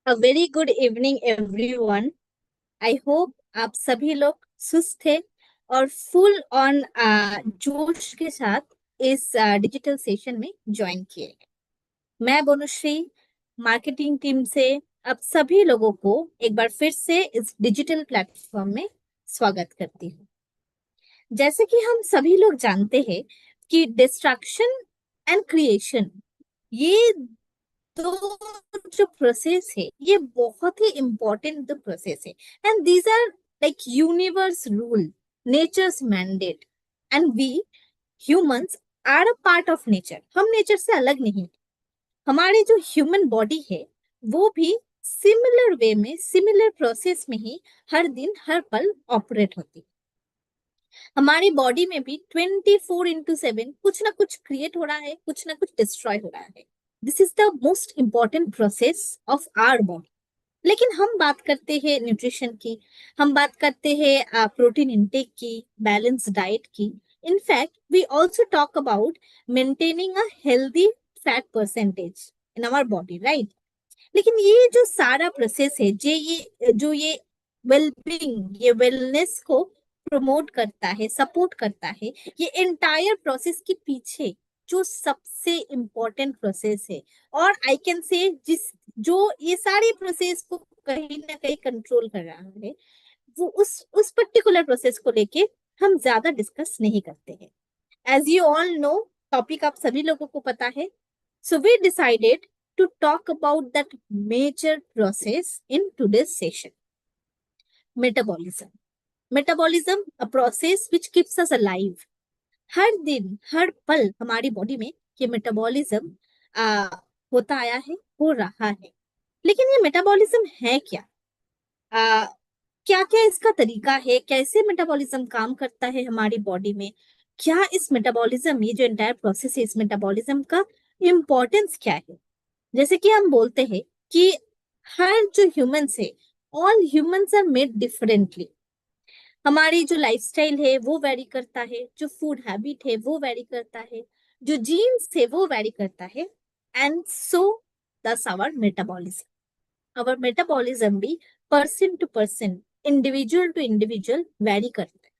A very good evening everyone. I hope आप सभी लोग सुस्त थे और फुल ऑन जोश के साथ इस डिजिटल सेशन में ज्वाइन किए। मैं बोनुश्री मार्केटिंग टीम से आप सभी लोगों को एक बार फिर से इस डिजिटल प्लेटफॉर्म में स्वागत करती हूँ। जैसे कि हम सभी लोग जानते हैं कि डिस्ट्रैक्शन एंड क्रिएशन, ये तो जो प्रोसेस है ये बहुत ही इंपॉर्टेंट प्रोसेस है। And these are like universe rule, nature's mandate, and we humans are a part of nature. हम नेचर से अलग नहीं। हमारी जो ह्यूमन बॉडी है वो भी सिमिलर वे में, सिमिलर प्रोसेस में ही हर दिन हर पल ऑपरेट होती है। हमारी बॉडी में भी 24/7 कुछ ना कुछ क्रिएट हो रहा है, कुछ ना कुछ डिस्ट्रॉय हो रहा है। This is the most important process of our body. लेकिन हम बात करते हैं न्यूट्रिशन की, हम बात करते हैं प्रोटीन इंटेक की, बैलेंस डाइट की। In fact we also talk about maintaining a healthy fat percentage in our body, right? लेकिन ये जो सारा प्रोसेस है, ये वेलबींग, ये वेलनेस को प्रमोट करता है, सपोर्ट करता है, ये एंटायर प्रोसेस के पीछे जो सबसे इम्पोर्टेंट प्रोसेस है, और आई कैन से जिस जो ये सारी प्रोसेस को कहीं ना कहीं कंट्रोल कर रहा है, वो उस पर्टिकुलर प्रोसेस को लेके हम ज्यादा डिस्कस नहीं करते हैं। As you all know, topic आप सभी लोगों को पता है। So we decided to talk about that major process in today's session. Metabolism. Metabolism, a process which keeps us alive. हर दिन हर पल हमारी बॉडी में ये मेटाबॉलिज्म होता आया है, हो रहा है। लेकिन ये मेटाबॉलिज्म है क्या? क्या क्या इसका तरीका है, कैसे मेटाबॉलिज्म काम करता है हमारी बॉडी में? क्या इस मेटाबॉलिज्म, ये जो एंटायर प्रोसेस है, इस मेटाबॉलिज्म का इम्पोर्टेंस क्या है? जैसे कि हम बोलते हैं कि हर जो ह्यूमंस है, all humans are made differently. हमारी जो लाइफस्टाइल है वो वेरी करता है, जो फूड हैबिट है वो वेरी करता है, जो जीन्स है वो वेरी करता है, and so does our metabolism. Our metabolism भी person to person, individual to individual vary करता है।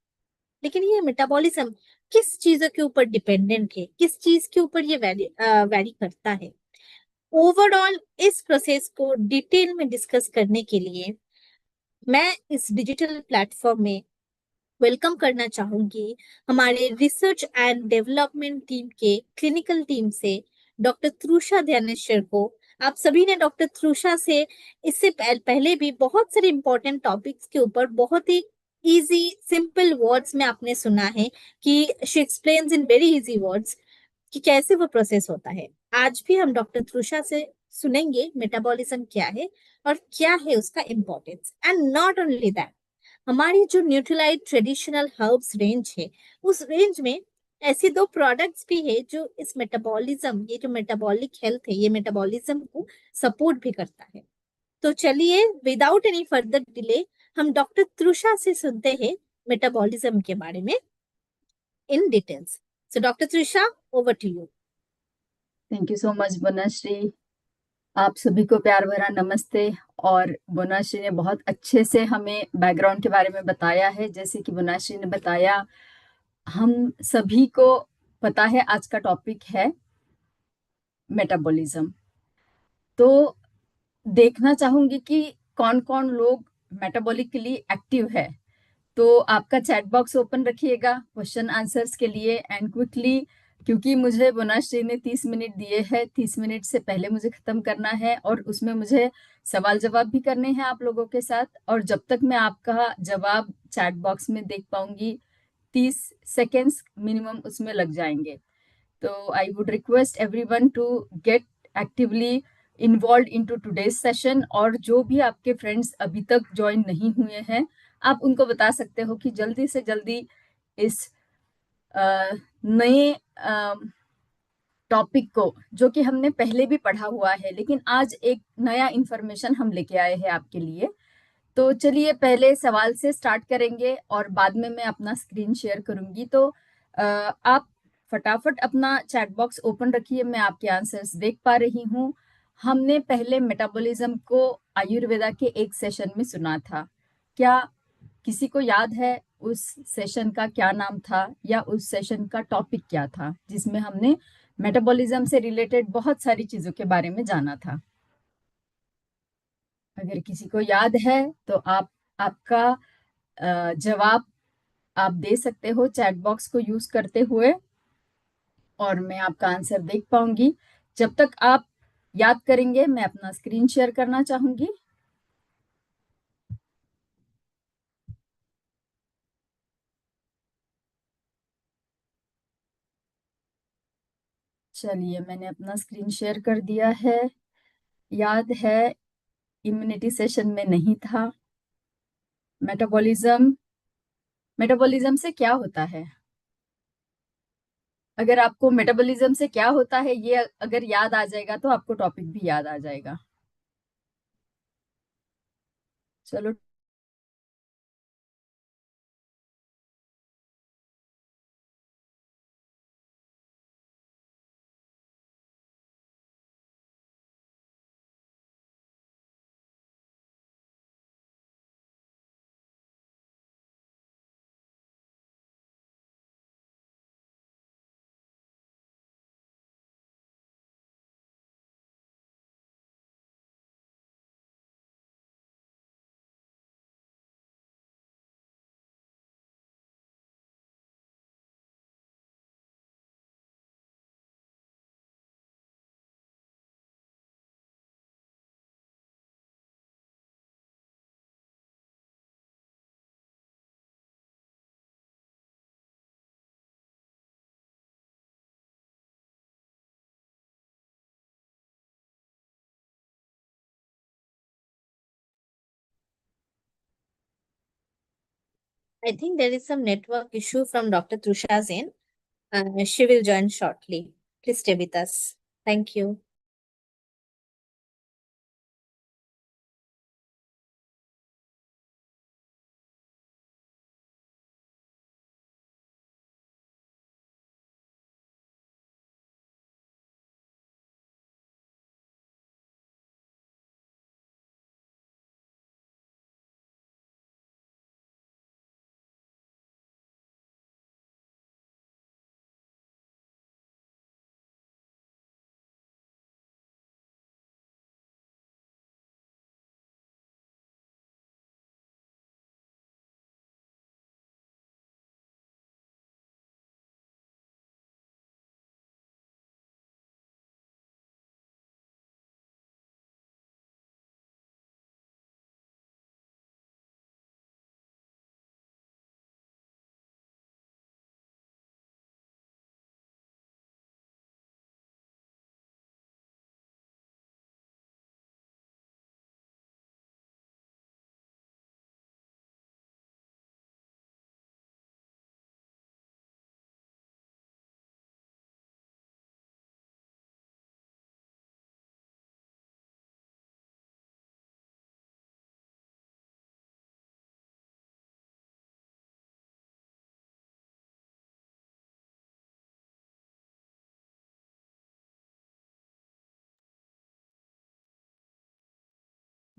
लेकिन ये मेटाबॉलिज्म किस चीजों के ऊपर डिपेंडेंट है, किस चीज के ऊपर ये वेरी करता है? ओवरऑल इस प्रोसेस को डिटेल में डिस्कस करने के लिए मैं इस डिजिटल प्लेटफॉर्म में वेलकम करना चाहूंगी हमारे रिसर्च एंड डेवलपमेंट टीम के क्लिनिकल टीम से डॉक्टर त्रुषा ध्यानेश्वर को। आप सभी ने डॉक्टर त्रुषा से इससे पहले भी बहुत सारे इंपॉर्टेंट टॉपिक्स के ऊपर बहुत ही इजी सिंपल वर्ड्स में आपने सुना है कि she explains in very easy words कि कैसे वो प्रोसेस होता है। आज भी हम डॉक्टर त्रुषा से सुनेंगे मेटाबॉलिज्म क्या है और क्या है उसका importance. And not only that, हमारी जो न्यूट्रीलाइट ट्रेडिशनल हर्ब्स रेंज है, उस रेंज में ऐसे दो प्रोडक्ट्स भी है जो इस मेटाबॉलिज्म, ये जो मेटाबॉलिक हेल्थ है, ये मेटाबॉलिज्म को सपोर्ट भी करता है। तो चलिए विदाउट एनी फर्दर डिले हम डॉक्टर त्रुषा से सुनते हैं मेटाबॉलिज्म के बारे में in details. So doctor Trusha, over to you. Thank you so much Banashree. आप सभी को प्यार भरा नमस्ते। और बनश्री ने बहुत अच्छे से हमें बैकग्राउंड के बारे में बताया है। जैसे कि बनश्री ने बताया, हम सभी को पता है आज का टॉपिक है मेटाबॉलिज्म। तो देखना चाहूंगी कि कौन कौन लोग मेटाबॉलिकली एक्टिव है। तो आपका चैट बॉक्स ओपन रखिएगा क्वेश्चन आंसर्स के लिए एंड क्विकली, क्योंकि मुझे बनश्री ने 30 मिनट दिए हैं। 30 मिनट से पहले मुझे खत्म करना है और उसमें मुझे सवाल जवाब भी करने हैं आप लोगों के साथ। और जब तक मैं आपका जवाब चैट बॉक्स में देख पाऊंगी, 30 सेकेंड्स मिनिमम उसमें लग जाएंगे। तो I would request everyone to get actively involve into today's session. और जो भी आपके फ्रेंड्स अभी तक ज्वाइन नहीं हुए हैं, आप उनको बता सकते हो कि जल्दी से जल्दी इस नए टॉपिक को, जो कि हमने पहले भी पढ़ा हुआ है, लेकिन आज एक नया इंफॉर्मेशन हम लेके आए हैं आपके लिए। तो चलिए पहले सवाल से स्टार्ट करेंगे और बाद में मैं अपना स्क्रीन शेयर करूंगी। तो आप फटाफट अपना चैट बॉक्स ओपन रखिए, मैं आपके आंसर्स देख पा रही हूँ। हमने पहले मेटाबॉलिज्म को आयुर्वेदा के एक सेशन में सुना था। क्या किसी को याद है उस सेशन का क्या नाम था, या उस सेशन का टॉपिक क्या था, जिसमें हमने मेटाबॉलिज्म से रिलेटेड बहुत सारी चीजों के बारे में जाना था? अगर किसी को याद है तो आप आपका जवाब आप दे सकते हो चैट बॉक्स को यूज करते हुए, और मैं आपका आंसर देख पाऊंगी। जब तक आप याद करेंगे, मैं अपना स्क्रीन शेयर करना चाहूंगी। चलिए, मैंने अपना स्क्रीन शेयर कर दिया है। याद है, इम्यूनिटी सेशन में नहीं था। मेटाबॉलिज्म, मेटाबॉलिज्म से क्या होता है? अगर आपको मेटाबॉलिज्म से क्या होता है ये अगर याद आ जाएगा तो आपको टॉपिक भी याद आ जाएगा। चलो, I think there is some network issue from Dr. Trusha's end. She will join shortly. Please stay with us. Thank you.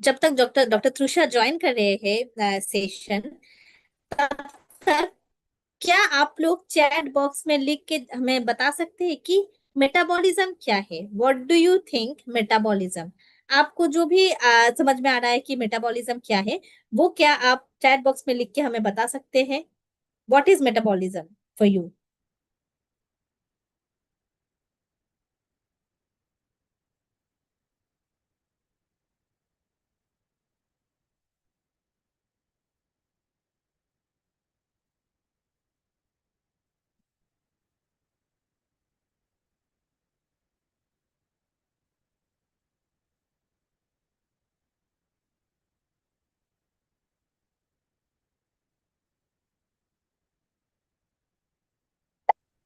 जब तक डॉक्टर डॉक्टर त्रुषा ज्वाइन कर रहे हैं सेशन, तब तक क्या आप लोग चैट बॉक्स में लिख के हमें बता सकते हैं कि मेटाबॉलिज्म क्या है? What do you think metabolism? आपको जो भी समझ में आ रहा है कि मेटाबॉलिज्म क्या है, वो क्या आप चैट बॉक्स में लिख के हमें बता सकते हैं? What is metabolism for you?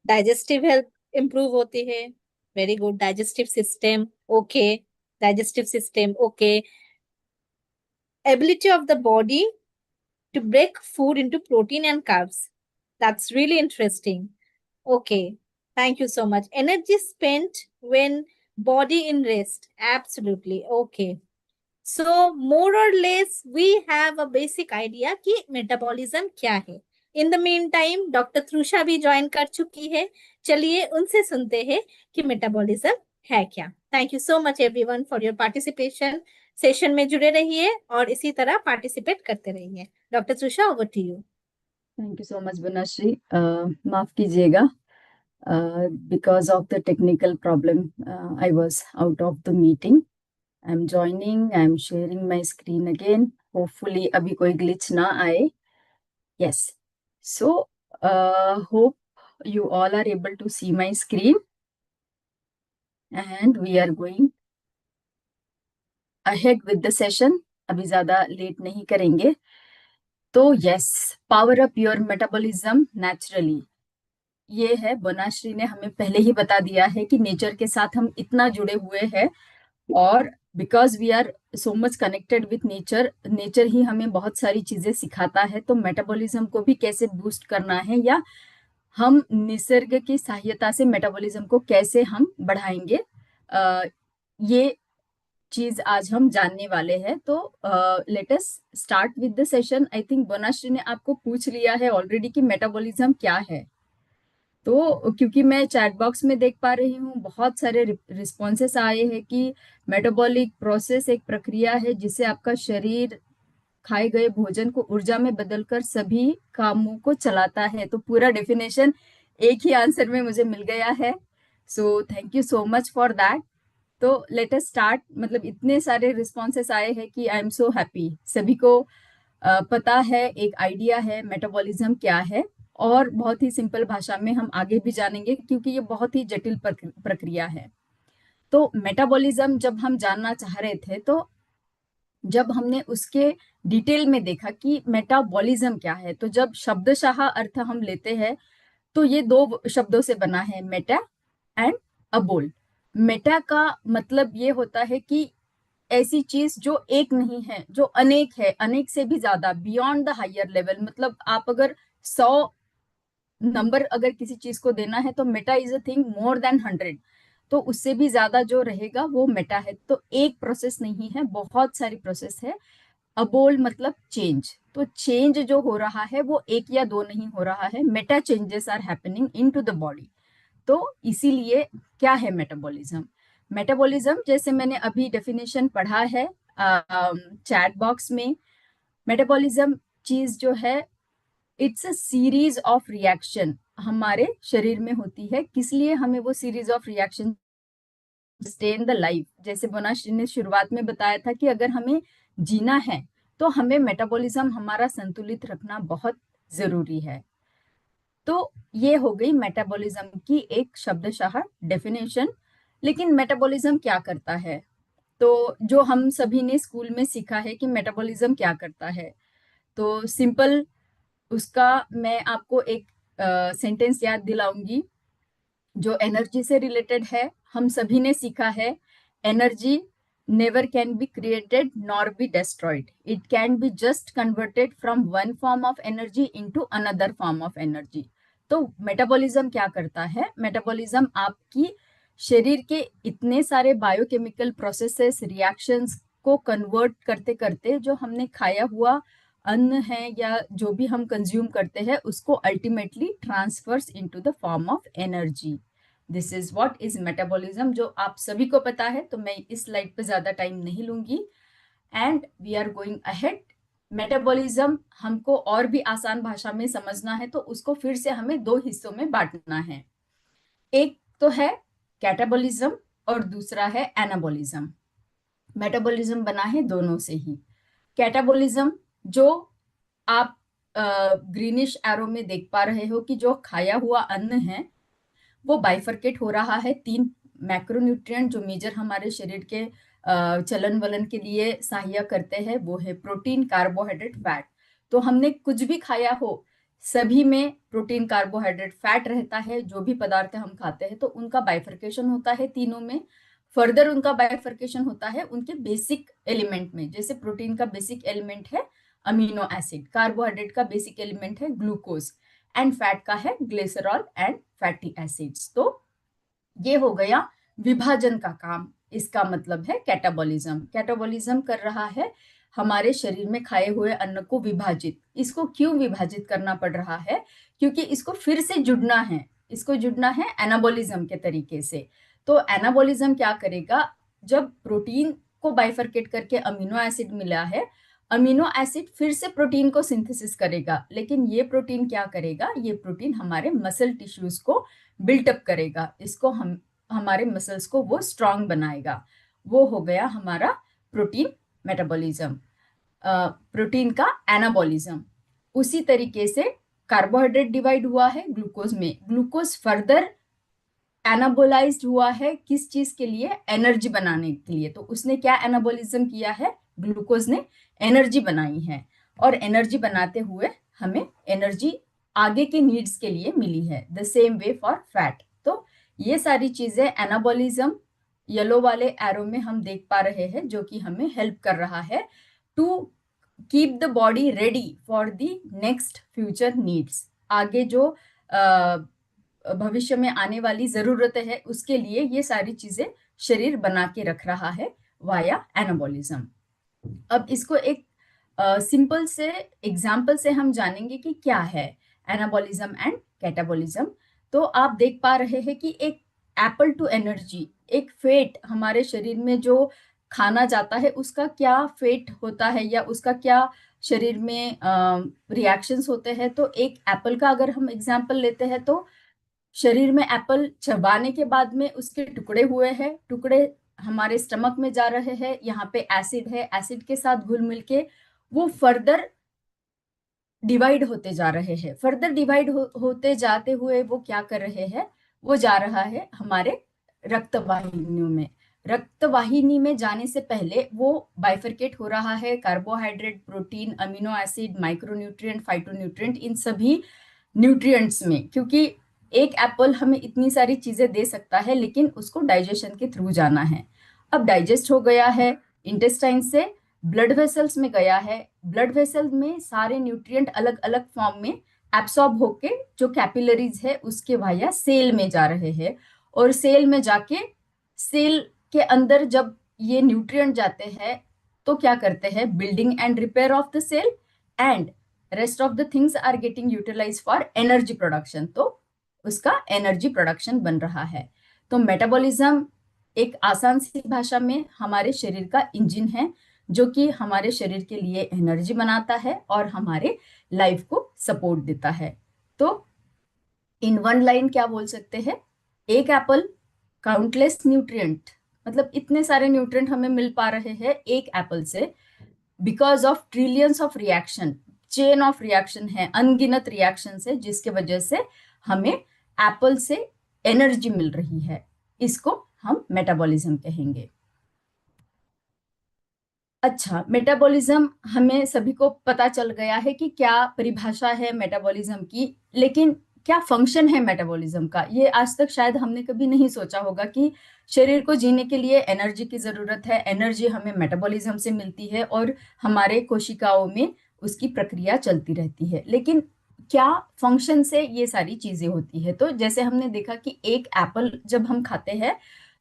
Digestive health improve होती है। Very good. Digestive system, okay. Digestive system, okay. Ability of the body to break food into protein and carbs. That's really interesting. Okay. Thank you so much. Energy spent when Body in rest. Absolutely. Okay. So more or less we have a basic idea कि metabolism क्या है. In the mean time doctor Trusha भी join कर चुकी है. चलिए उनसे सुनते हैं कि मेटाबॉलिज्म है क्या. Thank you so much everyone for your participation. Session में जुड़े रहिए और इसी तरह पार्टिसिपेट करते रहिए. Doctor Trusha, over to you. Thank you so much Banashree. माफ कीजिएगा, because of the technical problem, I was out of the meeting. I'm joining, I'm sharing my screen again. Hopefully अभी कोई glitch ना आए. Yes. So, hope you all are able to see my screen, and we are going ahead with the session. अभी ज़्यादा late नहीं करेंगे. तो yes, power up your metabolism naturally. ये है, बनाश्री ने हमें पहले ही बता दिया है कि नेचर के साथ हम इतना जुड़े हुए हैं, और because we are so much connected with nature, nature ही हमें बहुत सारी चीजें सिखाता है. तो मेटाबॉलिज्म को भी कैसे बूस्ट करना है, या हम निसर्ग की सहायता से मेटाबॉलिज्म को कैसे हम बढ़ाएंगे, ये चीज आज हम जानने वाले हैं. तो let us start with the session. I think Banashree ने आपको पूछ लिया है ऑलरेडी कि मेटाबॉलिज्म क्या है. तो क्योंकि मैं चैट बॉक्स में देख पा रही हूँ बहुत सारे रिस्पॉन्सेस आए हैं कि मेटाबॉलिक प्रोसेस एक प्रक्रिया है जिससे आपका शरीर खाए गए भोजन को ऊर्जा में बदलकर सभी कामों को चलाता है. तो पूरा डेफिनेशन एक ही आंसर में मुझे मिल गया है. So thank you so much for that. तो लेट अस स्टार्ट. मतलब इतने सारे रिस्पॉन्सेस आए हैं कि आई एम सो हैप्पी. सभी को पता है, एक आइडिया है मेटाबॉलिज्म क्या है, और बहुत ही सिंपल भाषा में हम आगे भी जानेंगे क्योंकि ये बहुत ही जटिल प्रक्रिया है. तो मेटाबॉलिज्म जब हम जानना चाह रहे थे, तो जब हमने उसके डिटेल में देखा कि मेटाबॉलिज्म क्या है, तो जब शब्दशः अर्थ हम लेते हैं तो ये दो शब्दों से बना है, मेटा एंड अबोल. मेटा का मतलब ये होता है कि ऐसी चीज जो एक नहीं है, जो अनेक है, अनेक से भी ज्यादा, बियॉन्ड द हायर लेवल. मतलब आप अगर 100 नंबर अगर किसी चीज को देना है तो Meta is a thing more than 100. तो उससे भी ज्यादा जो रहेगा वो मेटा है. तो एक प्रोसेस नहीं है, बहुत सारी प्रोसेस है. अबोल मतलब चेंज. तो चेंज जो हो रहा है वो एक या दो नहीं हो रहा है, meta changes are happening into the body. तो इसीलिए क्या है मेटाबॉलिज्म. मेटाबॉलिज्म जैसे मैंने अभी डेफिनेशन पढ़ा है चैट बॉक्स में, मेटाबॉलिज्म चीज जो है, it's a series of reaction हमारे शरीर में होती है. किस लिए हमें वो series of reaction stay in the life. जैसे बनाश्री ने शुरुआत में बताया था कि अगर हमें जीना है तो हमें मेटाबॉलिज्म हमारा संतुलित रखना बहुत जरूरी है. तो ये हो गई मेटाबॉलिज्म की एक शब्दशः डेफिनेशन. लेकिन मेटाबॉलिज्म क्या करता है, तो जो हम सभी ने स्कूल में सीखा है कि मेटाबॉलिज्म क्या करता है, तो सिंपल उसका मैं आपको एक सेंटेंस याद दिलाऊंगी जो एनर्जी से रिलेटेड है. हम सभी ने सीखा है, energy never can be created nor be destroyed. It can be just converted from one form of energy into another form of energy. तो मेटाबॉलिज्म क्या करता है, मेटाबॉलिज्म आपकी शरीर के इतने सारे बायोकेमिकल प्रोसेसेस, रिएक्शंस को कन्वर्ट करते करते जो हमने खाया हुआ अन्न है या जो भी हम कंज्यूम करते हैं उसको ultimately transfers into the form of energy. This is what is metabolism, जो आप सभी को पता है. तो मैं इस स्लाइड पे ज्यादा टाइम नहीं लूंगी, and we are going ahead. Metabolism हमको और भी आसान भाषा में समझना है तो उसको फिर से हमें दो हिस्सों में बांटना है. एक तो है कैटाबॉलिज्म और दूसरा है एनाबॉलिज्म. मेटाबॉलिज्म बना है दोनों से ही. कैटाबॉलिज्म जो आप ग्रीनिश एरो में देख पा रहे हो कि जो खाया हुआ अन्न है वो बाइफरकेट हो रहा है. तीन मैक्रोन्यूट्रिएंट जो मेजर हमारे शरीर के चलन वलन के लिए सहायक करते हैं वो है प्रोटीन, कार्बोहाइड्रेट, फैट. तो हमने कुछ भी खाया हो, सभी में प्रोटीन, कार्बोहाइड्रेट, फैट रहता है. जो भी पदार्थ हम खाते हैं तो उनका बाइफरकेशन होता है तीनों में. फर्दर उनका बाइफरकेशन होता है उनके बेसिक एलिमेंट में. जैसे प्रोटीन का बेसिक एलिमेंट है अमीनो एसिड, कार्बोहाइड्रेट का बेसिक एलिमेंट है ग्लूकोज, एंड फैट का है ग्लिसरॉल एंड फैटी एसिड्स. तो ये हो गया विभाजन का काम, इसका मतलब है कैटाबॉलिज्म। कैटाबॉलिज्म कर रहा है हमारे शरीर में खाए हुए अन्न को विभाजित। इसको क्यों विभाजित करना पड़ रहा है? क्योंकि इसको फिर से जुड़ना है, इसको जुड़ना है एनाबॉलिज्म के तरीके से। तो एनाबॉलिज्म क्या करेगा, जब प्रोटीन को बाइफरकेट करके अमीनो एसिड मिला है, अमीनो एसिड फिर से प्रोटीन को सिंथेसिस करेगा, लेकिन ये प्रोटीन क्या करेगा, ये प्रोटीन हमारे मसल टिश्यूज को बिल्टअप करेगा, इसको हम हमारे मसल्स को वो स्ट्रांग बनाएगा। वो हो गया हमारा प्रोटीन मेटाबॉलिज्म, प्रोटीन का एनाबॉलिज्म। उसी तरीके से कार्बोहाइड्रेट डिवाइड हुआ है ग्लूकोज में, ग्लूकोज फर्दर एनाबोलाइज्ड हुआ है किस चीज के लिए, एनर्जी बनाने के लिए। तो उसने क्या एनाबोलिज्म किया है, ग्लूकोज ने एनर्जी बनाई है, और एनर्जी बनाते हुए हमें एनर्जी आगे के नीड्स के लिए मिली है। The same way for fat. तो ये सारी चीजें एनाबॉलिज्म येलो वाले एरो में हम देख पा रहे हैं, जो कि हमें हेल्प कर रहा है to keep the body ready for the next future needs. आगे जो भविष्य में आने वाली जरूरतें है, उसके लिए ये सारी चीजें शरीर बना के रख रहा है वाया एनाबॉलिज्म। अब इसको एक सिंपल से एग्जाम्पल से हम जानेंगे कि क्या है एनाबॉलिज्म एंड कैटाबॉलिज्म। तो आप देख पा रहे हैं कि एक एप्पल टू एनर्जी, एक फेट हमारे शरीर में जो खाना जाता है उसका क्या फेट होता है, या उसका क्या शरीर में रिएक्शंस होते हैं। तो एक एप्पल का अगर हम एग्जाम्पल लेते हैं, तो शरीर में एप्पल चबाने के बाद में उसके टुकड़े हुए हैं, टुकड़े हमारे स्टमक में जा रहे हैं, यहाँ पे एसिड है, एसिड के साथ घुल मिल के वो फर्दर डिवाइड होते जा रहे हैं। फर्दर डिवाइड होते जाते हुए वो क्या कर रहे हैं, वो जा रहा है हमारे रक्त वाहिनियों में। रक्त वाहिनी में जाने से पहले वो बाइफरकेट हो रहा है carbohydrate, protein, amino acid, micronutrient, phytonutrient, इन सभी न्यूट्रिएंट्स में। क्योंकि एक एप्पल हमें इतनी सारी चीजें दे सकता है, लेकिन उसको डाइजेशन के थ्रू जाना है। अब डाइजेस्ट हो गया है, इंटेस्टाइन से ब्लड वेसल्स में गया है, ब्लड वेसल में सारे न्यूट्रिएंट अलग अलग फॉर्म में एब्सॉर्ब होके जो कैपिलरीज है उसके वाया सेल में जा रहे हैं, और सेल में जाके सेल के अंदर जब ये न्यूट्रिएंट जाते हैं तो क्या करते हैं, building and repair of the cell, and rest of the things are getting utilize for energy production. तो उसका एनर्जी प्रोडक्शन बन रहा है। तो मेटाबॉलिज्म एक आसान सी भाषा में हमारे शरीर का इंजन है, जो कि हमारे शरीर के लिए एनर्जी बनाता है और हमारे लाइफ को सपोर्ट देता है। तो इन वन लाइन क्या बोल सकते हैं, एक एप्पल काउंटलेस न्यूट्रिएंट, मतलब इतने सारे न्यूट्रिएंट हमें मिल पा रहे हैं एक एप्पल से, because of trillions of reaction, chain of reaction है, अनगिनत रिएक्शन है, जिसके वजह से हमें एप्पल से एनर्जी मिल रही है। इसको हम मेटाबॉलिज्म कहेंगे। अच्छा, मेटाबॉलिज्म हमें सभी को पता चल गया है कि क्या परिभाषा है मेटाबॉलिज्म की, लेकिन क्या फंक्शन है मेटाबॉलिज्म का, ये आज तक शायद हमने कभी नहीं सोचा होगा कि शरीर को जीने के लिए एनर्जी की जरूरत है, एनर्जी हमें मेटाबॉलिज्म से मिलती है, और हमारे कोशिकाओं में उसकी प्रक्रिया चलती रहती है। लेकिन क्या फंक्शन से ये सारी चीजें होती है? तो जैसे हमने देखा कि एक एप्पल जब हम खाते हैं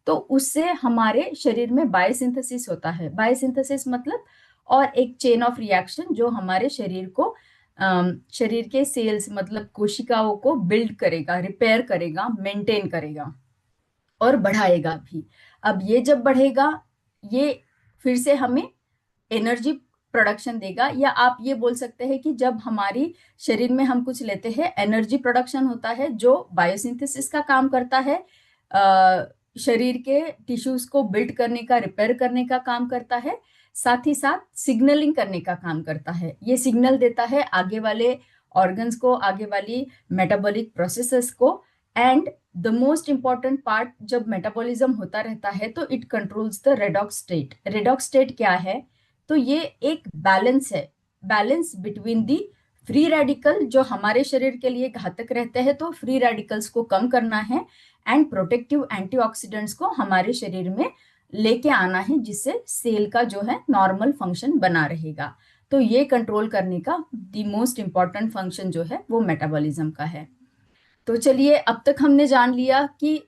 तो उससे हमारे शरीर में बायोसिंथेसिस होता है। बायोसिंथेसिस मतलब और एक चेन ऑफ रिएक्शन जो हमारे शरीर को शरीर के सेल्स मतलब कोशिकाओं को बिल्ड करेगा, रिपेयर करेगा, मेंटेन करेगा और बढ़ाएगा भी। अब ये जब बढ़ेगा, ये फिर से हमें एनर्जी प्रोडक्शन देगा, या आप ये बोल सकते हैं कि जब हमारी शरीर में हम कुछ लेते हैं, एनर्जी प्रोडक्शन होता है जो बायोसिंथेसिस का काम करता है, शरीर के टिश्यूज को बिल्ड करने का, रिपेयर करने का काम करता है, साथ ही साथ सिग्नलिंग करने का काम करता है। ये सिग्नल देता है आगे वाले ऑर्गन्स को, आगे वाली मेटाबॉलिक प्रोसेसेस को। And the most important part, जब मेटाबॉलिज्म होता रहता है तो it controls the redox state. Redox state क्या है? तो ये एक बैलेंस है, balance between the free radical जो हमारे शरीर के लिए घातक रहते हैं, तो फ्री रेडिकल्स को कम करना है, एंड प्रोटेक्टिव एंटीऑक्सीडेंट्स को हमारे शरीर में लेके आना है, जिससे सेल का जो है नॉर्मल फंक्शन बना रहेगा। तो ये कंट्रोल करने का द मोस्ट इंपॉर्टेंट फंक्शन जो है वो मेटाबॉलिज्म का है। तो चलिए, अब तक हमने जान लिया कि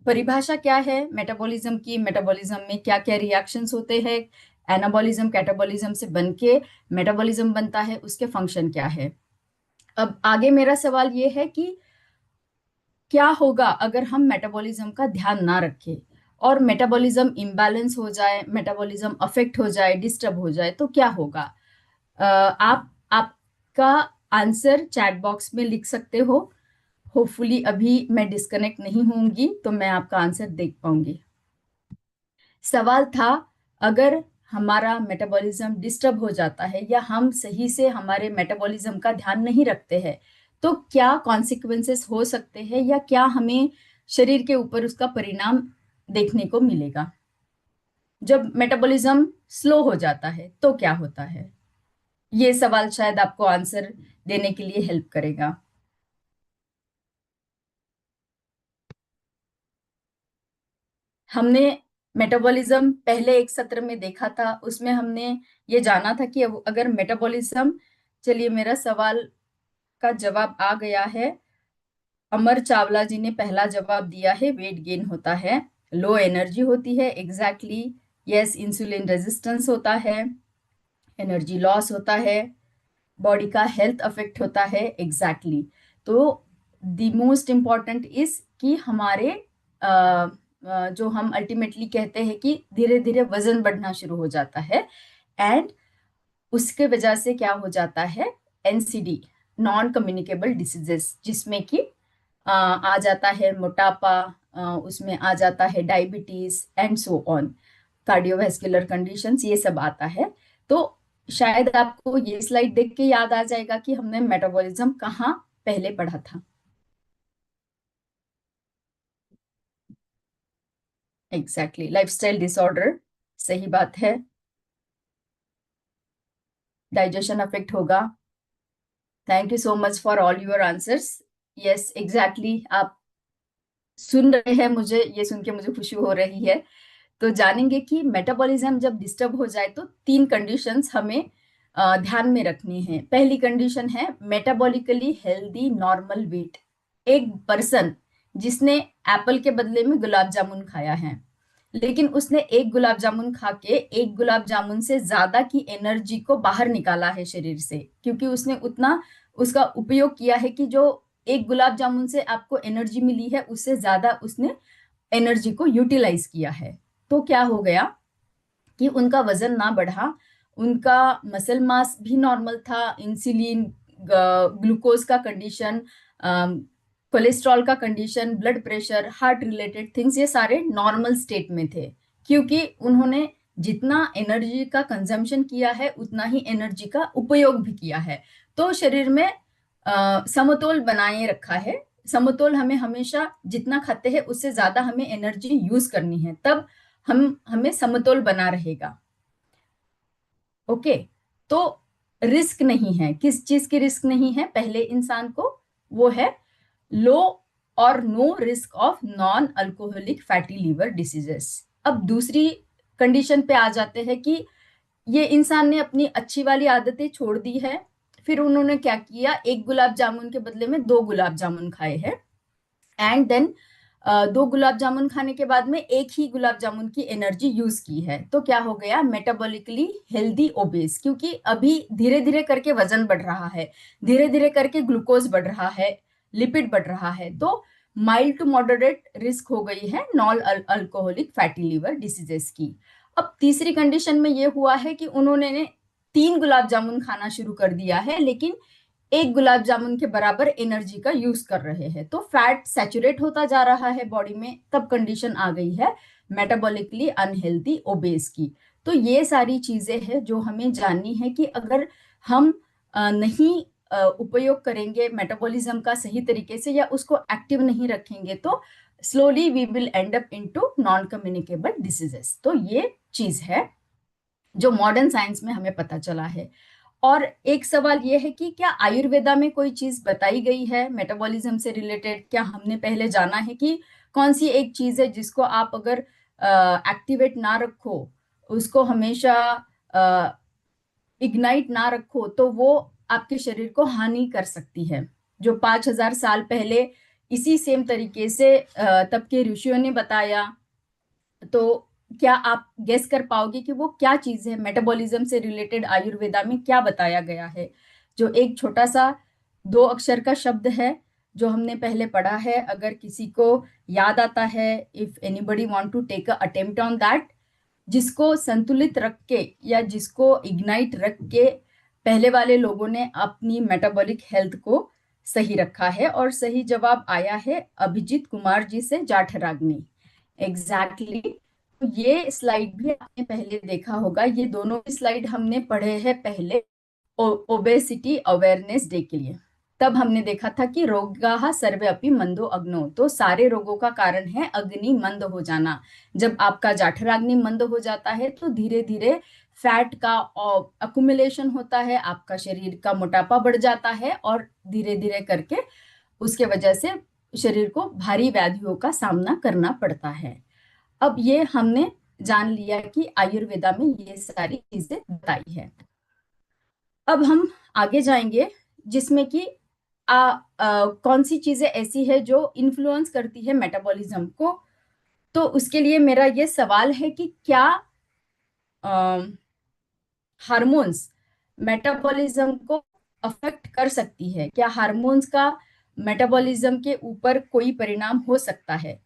परिभाषा क्या है मेटाबॉलिज्म की, मेटाबॉलिज्म में क्या क्या रिएक्शंस होते हैं, एनाबॉलिज्म कैटाबॉलिज्म से बनके मेटाबॉलिज्म बनता है, उसके फंक्शन क्या है। अब आगे मेरा सवाल ये है कि क्या होगा अगर हम मेटाबॉलिज्म का ध्यान ना रखें और मेटाबॉलिज्म इम्बैलेंस हो जाए, मेटाबॉलिज्म अफेक्ट हो जाए, डिस्टर्ब हो जाए, तो क्या होगा। आप आपका आंसर चैट बॉक्स में लिख सकते हो। होपफुली अभी मैं डिस्कनेक्ट नहीं होंगी तो मैं आपका आंसर देख पाऊंगी। सवाल था, अगर हमारा मेटाबॉलिज्म डिस्टर्ब हो जाता है या हम सही से हमारे मेटाबॉलिज्म का ध्यान नहीं रखते हैं तो क्या कॉन्सिक्वेंसेस हो सकते हैं या क्या हमें शरीर के ऊपर उसका परिणाम देखने को मिलेगा। जब मेटाबॉलिज्म स्लो हो जाता है तो क्या होता है। ये सवाल शायद आपको आंसर देने के लिए हेल्प करेगा। हमने मेटाबॉलिज्म पहले एक सत्र में देखा था, उसमें हमने ये जाना था कि अगर मेटाबॉलिज्म, चलिए मेरा सवाल का जवाब आ गया है। अमर चावला जी ने पहला जवाब दिया है, वेट गेन होता है, लो एनर्जी होती है, एग्जैक्टली यस, इंसुलिन रेजिस्टेंस होता है, एनर्जी लॉस होता है, बॉडी का हेल्थ अफेक्ट होता है, एग्जैक्टली तो द मोस्ट इम्पॉर्टेंट इज कि हमारे जो हम अल्टीमेटली कहते हैं कि धीरे धीरे वजन बढ़ना शुरू हो जाता है एंड उसके वजह से क्या हो जाता है, एनसीडी, नॉन कम्युनिकेबल डिसीजेस, जिसमें कि आ जाता है मोटापा, उसमें आ जाता है diabetes and so on, cardiovascular conditions, ये सब आता है। तो शायद आपको ये स्लाइड देख के याद आ जाएगा कि हमने मेटाबॉलिज्म कहाँ पहले पढ़ा था। एग्जैक्टली, लाइफस्टाइल डिसऑर्डर, सही बात है, डाइजेशन अफेक्ट होगा। Thank you so much for all your answers. Yes exactly, आप सुन रहे हैं, मुझे ये सुन के मुझे खुशी हो रही है। तो जानेंगे कि मेटाबॉलिज्म जब डिस्टर्ब हो जाए तो तीन कंडीशंस हमें ध्यान में रखनी है। पहली कंडीशन है मेटाबॉलिकली हेल्दी नॉर्मल वेट। एक पर्सन जिसने एप्पल के बदले में गुलाब जामुन खाया है, लेकिन उसने एक गुलाब जामुन खा के एक गुलाब जामुन से ज्यादा की एनर्जी को बाहर निकाला है शरीर से, क्योंकि उसने उतना उसका उपयोग किया है कि जो एक गुलाब जामुन से आपको एनर्जी मिली है उससे ज्यादा उसने एनर्जी को यूटिलाइज किया है। तो क्या हो गया कि उनका वजन ना बढ़ा, उनका मसल मास भी नॉर्मल था, इंसुलिन, ग्लूकोज का कंडीशन, कोलेस्ट्रॉल का condition, blood pressure, heart related things, ये सारे नॉर्मल स्टेट में थे, क्योंकि उन्होंने जितना एनर्जी का कंजम्पशन किया है उतना ही एनर्जी का उपयोग भी किया है। तो शरीर में समतोल बनाए रखा है। समतोल हमें हमेशा जितना खाते हैं उससे ज्यादा हमें एनर्जी यूज करनी है, तब हमें समतोल बना रहेगा। ओके, तो रिस्क नहीं है, किस चीज की रिस्क नहीं है पहले इंसान को, वो है लो और no risk of non alcoholic fatty liver diseases. अब दूसरी कंडीशन पे आ जाते हैं कि ये इंसान ने अपनी अच्छी वाली आदतें छोड़ दी है, फिर उन्होंने क्या किया, एक गुलाब जामुन के बदले में दो गुलाब जामुन खाए हैं एंड देन दो गुलाब जामुन खाने के बाद में एक ही गुलाब जामुन की एनर्जी यूज की है, तो क्या हो गया, मेटाबॉलिकली हेल्दी ओबेस, क्योंकि अभी धीरे धीरे करके वजन बढ़ रहा है, धीरे धीरे करके ग्लूकोज बढ़ रहा है, लिपिड बढ़ रहा है, तो माइल्ड टू मॉडरेट रिस्क हो गई है non alcoholic fatty liver diseases की। अब तीसरी कंडीशन में ये हुआ है कि उन्होंने तीन गुलाब जामुन खाना शुरू कर दिया है लेकिन एक गुलाब जामुन के बराबर एनर्जी का यूज कर रहे हैं, तो फैट सैचुरेट होता जा रहा है बॉडी में, तब कंडीशन आ गई है मेटाबॉलिकली अनहेल्दी ओबेस की। तो ये सारी चीजें हैं जो हमें जाननी है कि अगर हम नहीं उपयोग करेंगे मेटाबॉलिज्म का सही तरीके से या उसको एक्टिव नहीं रखेंगे तो slowly we will end up into non communicable diseases. तो ये चीज है जो मॉडर्न साइंस में हमें पता चला है। और एक सवाल ये है कि क्या आयुर्वेदा में कोई चीज बताई गई है मेटाबॉलिज्म से रिलेटेड, क्या हमने पहले जाना है कि कौन सी एक चीज है जिसको आप अगर एक्टिवेट ना रखो, उसको हमेशा इग्नाइट ना रखो तो वो आपके शरीर को हानि कर सकती है। जो 5,000 साल पहले इसी सेम तरीके से तब के ऋषियों ने बताया। तो क्या आप गेस कर पाओगे कि वो क्या चीज है मेटाबॉलिज्म से रिलेटेड आयुर्वेदा में क्या बताया गया है? जो एक छोटा सा 2 अक्षर का शब्द है जो हमने पहले पढ़ा है, अगर किसी को याद आता है, if anybody want to take a attempt on that, जिसको संतुलित रख के या जिसको इग्नाइट रख के पहले वाले लोगों ने अपनी मेटाबॉलिक हेल्थ को सही रखा है। और सही जवाब आया है अभिजीत कुमार जी से, जाठराग्नि। एग्जैक्टली तो ये स्लाइड भी आपने पहले देखा होगा। ये दोनों स्लाइड हमने पढ़े हैं पहले ओबेसिटी अवेयरनेस डे के लिए। तब हमने देखा था कि रोगाः सर्वे अपि मंदो अग्नो, तो सारे रोगों का कारण है अग्नि मंद हो जाना। जब आपका जाठराग्नि मंद हो जाता है तो धीरे धीरे फैट का अकुमुलेशन होता है, आपका शरीर का मोटापा बढ़ जाता है और धीरे धीरे करके उसके वजह से शरीर को भारी व्याधियों का सामना करना पड़ता है। अब ये हमने जान लिया कि आयुर्वेदा में ये सारी चीजें बताई है। अब हम आगे जाएंगे जिसमें कि कौन सी चीजें ऐसी है जो इन्फ्लुएंस करती है मेटाबॉलिज्म को। तो उसके लिए मेरा ये सवाल है कि क्या हार्मोन्स मेटाबॉलिज्म को अफेक्ट कर सकती है? क्या हार्मोन्स का मेटाबॉलिज्म के ऊपर कोई परिणाम हो सकता है?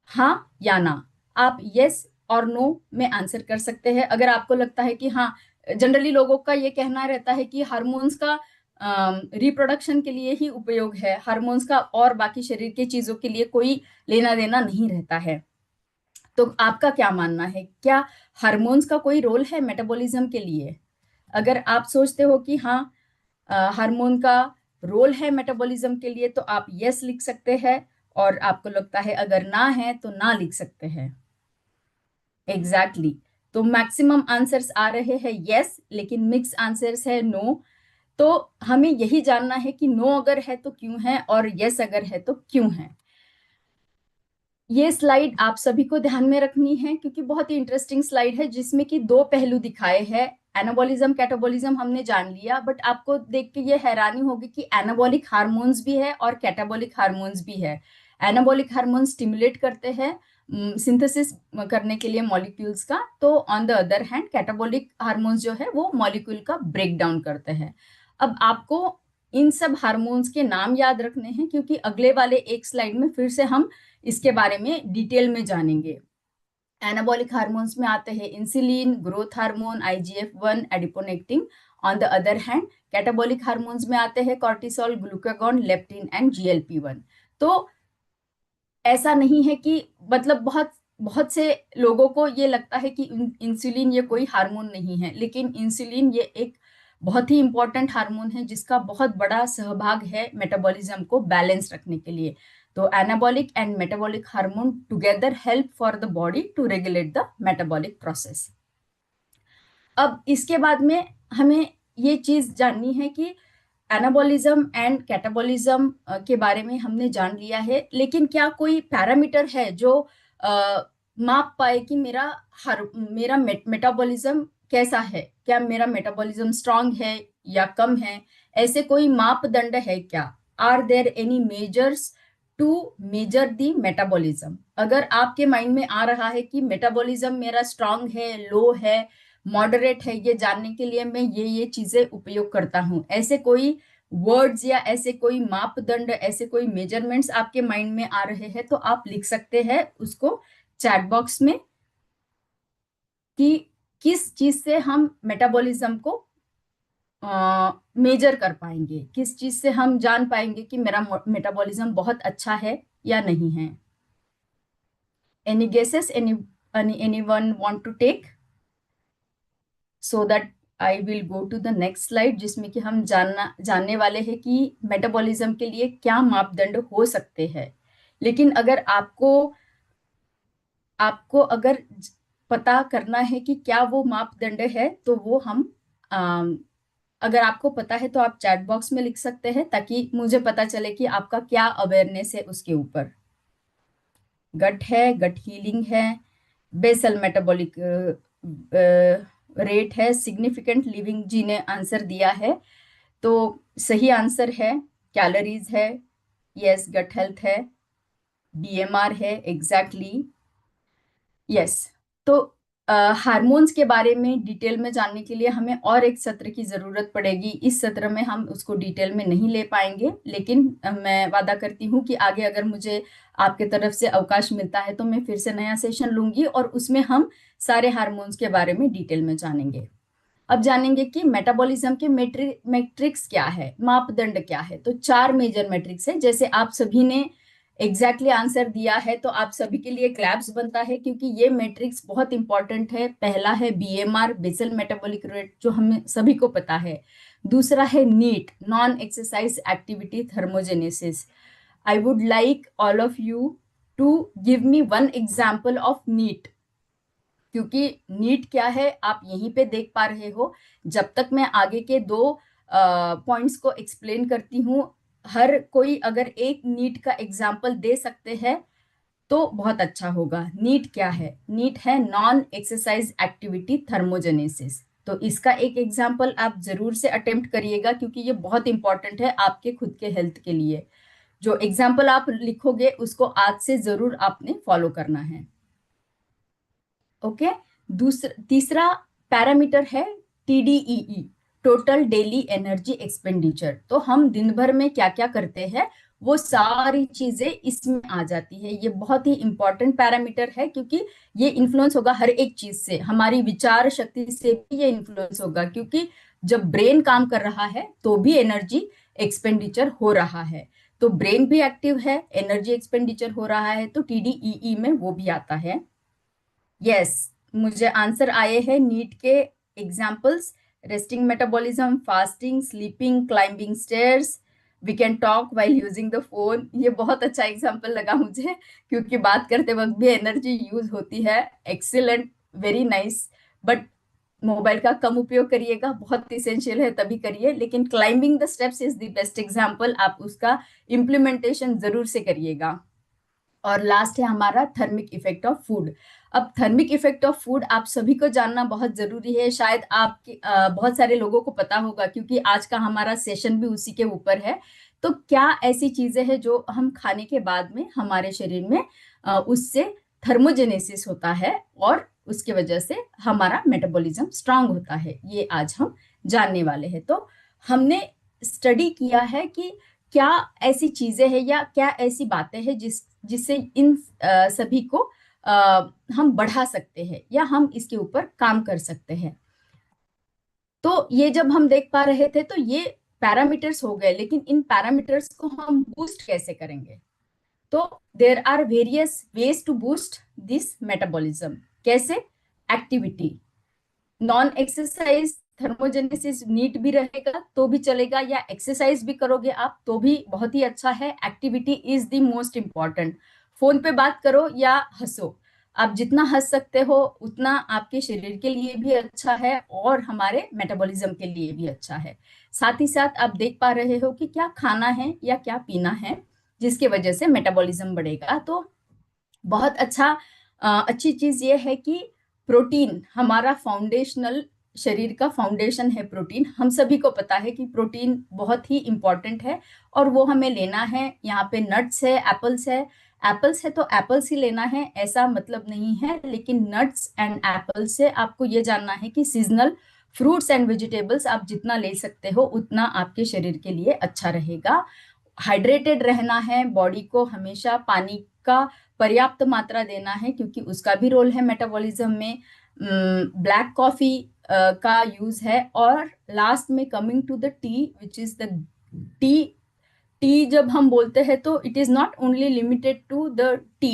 हाँ या ना? आप यस और नो में आंसर कर सकते हैं। अगर आपको लगता है कि हाँ, जनरली लोगों का ये कहना रहता है कि हार्मोन्स का रिप्रोडक्शन के लिए ही उपयोग है, हार्मोन्स का और बाकी शरीर की चीजों के लिए कोई लेना देना नहीं रहता है। तो आपका क्या मानना है? क्या हार्मोन्स का कोई रोल है मेटाबॉलिज्म के लिए? अगर आप सोचते हो कि हाँ, हार्मोन का रोल है मेटाबॉलिज्म के लिए, तो आप यस लिख सकते हैं। और आपको लगता है अगर ना है तो ना लिख सकते हैं। एग्जैक्टली तो मैक्सिमम आंसर्स आ रहे हैं यस, लेकिन मिक्स आंसर्स है नो। तो हमें यही जानना है कि नो अगर है तो क्यों है और यस अगर है तो क्यों है। ये स्लाइड आप सभी को ध्यान में रखनी है क्योंकि बहुत ही इंटरेस्टिंग स्लाइड है जिसमें कि 2 पहलू दिखाए हैं। एनाबॉलिज्म कैटाबॉलिज्म हमने जान लिया, बट आपको देख के ये हैरानी होगी कि एनाबॉलिक हार्मोन्स भी है और कैटाबॉलिक हार्मोन्स भी है। एनाबॉलिक हार्मोन स्टिमुलेट करते हैं सिंथेसिस करने के लिए मॉलिक्यूल्स का, तो on the other hand catabolic hormones जो है वो मॉलिक्यूल का ब्रेक डाउन करते हैं। अब आपको इन सब हार्मोन्स के नाम याद रखने हैं क्योंकि अगले वाले एक स्लाइड में फिर से हम इसके बारे में डिटेल में जानेंगे। एनाबॉलिक हार्मोन्स में आते हैं insulin, growth hormone, IGF-1, adiponectin. On the other hand catabolic hormones में आते हैं cortisol, glucagon, leptin and GLP-1। तो ऐसा नहीं है कि मतलब बहुत बहुत से लोगों को ये लगता है कि इंसुलिन ये कोई हार्मोन नहीं है, लेकिन इंसुलिन ये एक बहुत ही इंपॉर्टेंट हार्मोन है जिसका बहुत बड़ा सहभाग है मेटाबॉलिज्म को बैलेंस रखने के लिए। तो anabolic and metabolic hormone together help for the body to regulate the metabolic process. अब इसके बाद में हमें ये चीज जाननी है कि एनाबॉलिज्म एंड कैटाबॉलिज्म के बारे में हमने जान लिया है, लेकिन क्या कोई पैरामीटर है जो माप पाए कि मेरा मेटाबॉलिज्म कैसा है? क्या मेरा मेटाबॉलिज्म स्ट्रांग है या कम है? ऐसे कोई मापदंड है क्या? Are there any measures to measure the metabolism? अगर आपके माइंड में आ रहा है कि मेटाबॉलिज्म मेरा स्ट्रांग है, लो है, मॉडरेट है, ये जानने के लिए मैं ये चीजें उपयोग करता हूँ, ऐसे कोई वर्ड्स या ऐसे कोई मापदंड, ऐसे कोई मेजरमेंट्स आपके माइंड में आ रहे हैं तो आप लिख सकते हैं उसको चैट बॉक्स में कि किस चीज से हम मेटाबॉलिज्म को मेजर कर पाएंगे, किस चीज से हम जान पाएंगे कि मेरा मेटाबॉलिज्म बहुत अच्छा है या नहीं है। Any guesses? Anyone want to take? So that I will go to the next slide जिसमें कि हम जानने वाले हैं कि मेटाबॉलिज्म के लिए क्या मापदंड हो सकते हैं। लेकिन अगर आपको आपको अगर पता करना है कि क्या वो मापदंड है तो वो हम अम, अगर आपको पता है तो आप चैट बॉक्स में लिख सकते हैं ताकि मुझे पता चले कि आपका क्या अवेयरनेस है उसके ऊपर। गट है, गट हीलिंग है, बेसल मेटाबॉलिक रेट है, सिग्निफिकेंट लिविंग जी ने आंसर दिया है। तो सही आंसर है कैलोरीज है, यस, गट हेल्थ है, बीएमआर है, एग्जैक्टली, यस। तो हार्मोन्स के बारे में डिटेल में जानने के लिए हमें और एक सत्र की जरूरत पड़ेगी। इस सत्र में हम उसको डिटेल में नहीं ले पाएंगे, लेकिन मैं वादा करती हूँ कि आगे अगर मुझे आपके तरफ से अवकाश मिलता है तो मैं फिर से नया सेशन लूंगी और उसमें हम सारे हार्मोन्स के बारे में डिटेल में जानेंगे। अब जानेंगे कि मेटाबॉलिज्म के मैट्रिक्स क्या है, मापदंड क्या है। तो 4 मेजर मैट्रिक्स है। जैसे आप सभी ने एग्जैक्टली आंसर दिया है तो आप सभी के लिए क्लैप्स बनता है, क्योंकि ये मैट्रिक्स बहुत इंपॉर्टेंट है। पहला है बीएमआर, बेसल मेटाबॉलिक रेट, जो हमें सभी को पता है। दूसरा है NEAT, non exercise activity thermogenesis. I would like all of you to give me one example of NEAT, क्योंकि नीट क्या है आप यहीं पे देख पा रहे हो। जब तक मैं आगे के 2 पॉइंट्स को एक्सप्लेन करती हूँ, हर कोई अगर एक नीट का एग्जाम्पल दे सकते हैं तो बहुत अच्छा होगा। नीट क्या है? नीट है नॉन एक्सरसाइज एक्टिविटी थर्मोजेनेसिस। तो इसका एक एग्जाम्पल आप जरूर से अटेम्प्ट करिएगा, क्योंकि ये बहुत इंपॉर्टेंट है आपके खुद के हेल्थ के लिए। जो एग्जाम्पल आप लिखोगे उसको आज से जरूर आपने फॉलो करना है। ओके। दूसरा तीसरा पैरामीटर है टीडीईई, टोटल डेली एनर्जी एक्सपेंडिचर। तो हम दिन भर में क्या क्या करते हैं वो सारी चीजें इसमें आ जाती है। ये बहुत ही इंपॉर्टेंट पैरामीटर है, क्योंकि ये इन्फ्लुएंस होगा हर एक चीज से। हमारी विचार शक्ति से भी ये इन्फ्लुएंस होगा, क्योंकि जब ब्रेन काम कर रहा है तो भी एनर्जी एक्सपेंडिचर हो रहा है। तो ब्रेन भी एक्टिव है, एनर्जी एक्सपेंडिचर हो रहा है, तो टीडीईई में वो भी आता है। यस, मुझे आंसर आए हैं नीट के examples: resting metabolism, fasting, sleeping, climbing stairs, we can talk while using the phone. ये बहुत अच्छा एग्जाम्पल लगा मुझे, क्योंकि बात करते वक्त भी एनर्जी यूज होती है। Excellent, very nice. But mobile का कम उपयोग करिएगा, बहुत इसेंशियल है तभी करिए। लेकिन climbing the steps is the best example, आप उसका इम्प्लीमेंटेशन जरूर से करिएगा। और लास्ट है हमारा थर्मिक इफेक्ट ऑफ फूड। अब थर्मिक इफेक्ट ऑफ फूड आप सभी को जानना बहुत जरूरी है। शायद आपके बहुत सारे लोगों को पता होगा, क्योंकि आज का हमारा सेशन भी उसी के ऊपर है। तो क्या ऐसी चीजें हैं जो हम खाने के बाद में हमारे शरीर में उससे थर्मोजेनेसिस होता है और उसकी वजह से हमारा मेटाबॉलिज्म स्ट्रांग होता है, ये आज हम जानने वाले हैं। तो हमने स्टडी किया है कि क्या ऐसी चीजें हैं या क्या ऐसी बातें हैं जिससे इन सभी को हम बढ़ा सकते हैं या हम इसके ऊपर काम कर सकते हैं। तो ये जब हम देख पा रहे थे तो ये पैरामीटर्स हो गए, लेकिन इन पैरामीटर्स को हम बूस्ट कैसे करेंगे? तो there are various ways to boost this metabolism. कैसे? Activity, non exercise thermogenesis NEAT भी रहेगा तो भी चलेगा, या एक्सरसाइज भी करोगे आप तो भी बहुत ही अच्छा है। Activity is the most important. Phone पे बात करो या हंसो, आप जितना हंस सकते हो उतना आपके शरीर के लिए भी अच्छा है और हमारे मेटाबॉलिज्म के लिए भी अच्छा है। साथ ही साथ आप देख पा रहे हो कि क्या खाना है या क्या पीना है जिसकी वजह से मेटाबॉलिज्म बढ़ेगा। तो बहुत अच्छा अच्छी चीज ये है कि प्रोटीन हमारा फाउंडेशनल, शरीर का फाउंडेशन है प्रोटीन। हम सभी को पता है कि प्रोटीन बहुत ही इंपॉर्टेंट है और वो हमें लेना है। यहाँ पे नट्स है, एप्पल्स है। एप्पल्स है तो एप्पल्स ही लेना है ऐसा मतलब नहीं है, लेकिन नट्स एंड एप्पल्स से आपको ये जानना है कि सीजनल फ्रूट्स एंड वेजिटेबल्स आप जितना ले सकते हो उतना आपके शरीर के लिए अच्छा रहेगा। हाइड्रेटेड रहना है, बॉडी को हमेशा पानी का पर्याप्त मात्रा देना है, क्योंकि उसका भी रोल है मेटाबॉलिज्म में। ब्लैक कॉफी का यूज है। और लास्ट में coming to the tea which is the tea. Tea जब हम बोलते हैं तो it is not only limited to the tea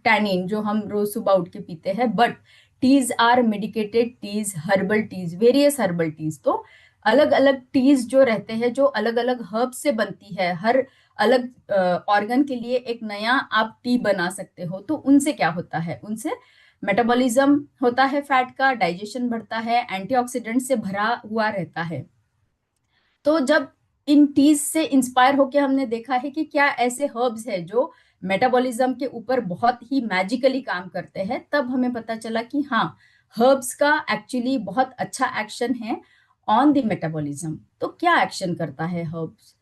tannin जो हम रोज सुबह उठ के पीते हैं, but teas are medicated teas, herbal teas, various herbal teas. तो अलग अलग टीज जो रहते हैं जो अलग अलग हर्ब से बनती है, हर अलग ऑर्गन के लिए एक नया आप टी बना सकते हो। तो उनसे क्या होता है? उनसे मेटाबॉलिज्म होता है, फैट का डाइजेशन बढ़ता है, एंटीऑक्सीडेंट से भरा हुआ रहता है। तो जब इन टीज से इंस्पायर होकर हमने देखा है कि क्या ऐसे हर्ब्स है जो मेटाबॉलिज्म के ऊपर बहुत ही मैजिकली काम करते हैं, तब हमें पता चला कि हाँ, हर्ब्स का एक्चुअली बहुत अच्छा एक्शन है ऑन द मेटाबॉलिज्म। तो क्या एक्शन करता है हर्ब्स?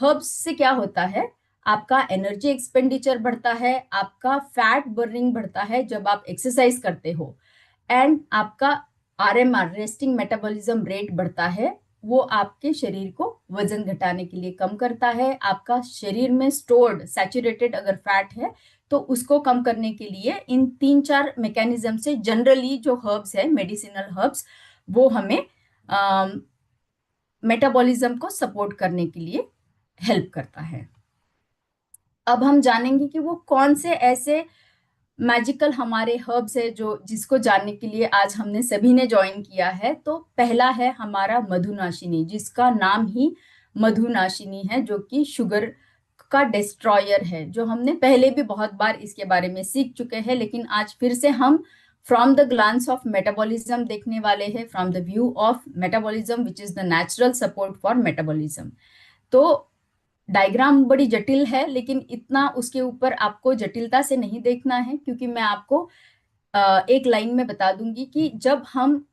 हर्ब्स से क्या होता है? आपका एनर्जी एक्सपेंडिचर बढ़ता है, आपका फैट बर्निंग बढ़ता है जब आप एक्सरसाइज करते हो, एंड आपका आरएमआर रेस्टिंग मेटाबॉलिज्म रेट बढ़ता है। वो आपके शरीर को वजन घटाने के लिए कम करता है। आपका शरीर में स्टोर्ड सैचुरेटेड अगर फैट है तो उसको कम करने के लिए इन 3-4 मैकेनिज्म से जनरली जो हर्ब्स है, मेडिसिनल हर्ब्स, वो हमें मेटाबॉलिज्म को सपोर्ट करने के लिए हेल्प करता है। अब हम जानेंगे कि वो कौन से ऐसे मैजिकल हमारे हर्ब्स है जो जिसको जानने के लिए आज हमने सभी ने ज्वाइन किया है। तो पहला है हमारा मधुनाशिनी, जिसका नाम ही मधुनाशिनी है, जो कि शुगर का डिस्ट्रॉयर है, जो हमने पहले भी बहुत बार इसके बारे में सीख चुके हैं, लेकिन आज फिर से हम from the glance of metabolism देखने वाले हैं, from the view of metabolism which is the natural support for metabolism. तो डायग्राम बड़ी जटिल है, लेकिन इतना उसके ऊपर आपको जटिलता से नहीं देखना है, क्योंकि मैं आपको एक लाइन में बता दूंगी कि जब हम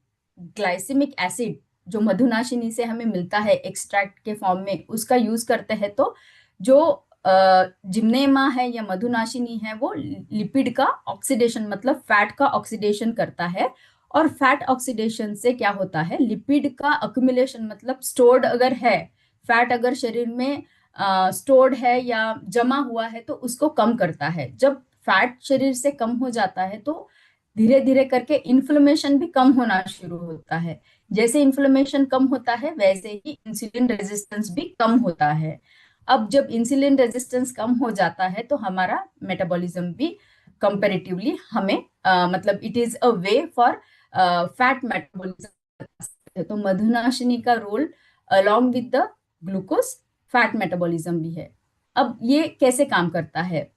ग्लाइसेमिक एसिड जो मधुनाशिनी से हमें मिलता है एक्सट्रैक्ट के फॉर्म में, उसका यूज करते हैं, तो जो जिम्नेमा है या मधुनाशिनी है वो लिपिड का ऑक्सीडेशन मतलब फैट का ऑक्सीडेशन करता है। और फैट ऑक्सीडेशन से क्या होता है, लिपिड का अक्यूमुलेशन मतलब स्टोर्ड अगर है फैट, अगर शरीर में स्टोर्ड है या जमा हुआ है, तो उसको कम करता है। जब फैट शरीर से कम हो जाता है तो धीरे धीरे करके इन्फ्लेमेशन भी कम होना शुरू होता है। जैसे इन्फ्लेमेशन कम होता है वैसे ही इंसुलिन रेजिस्टेंस भी कम होता है। अब जब इंसुलिन रेजिस्टेंस कम हो जाता है तो हमारा मेटाबॉलिज्म भी कंपैरेटिवली हमें मतलब it is a way for fat metabolism. तो मधुनाशिनी का role along with the glucose fat metabolism भी है। अब ये कैसे काम करता है,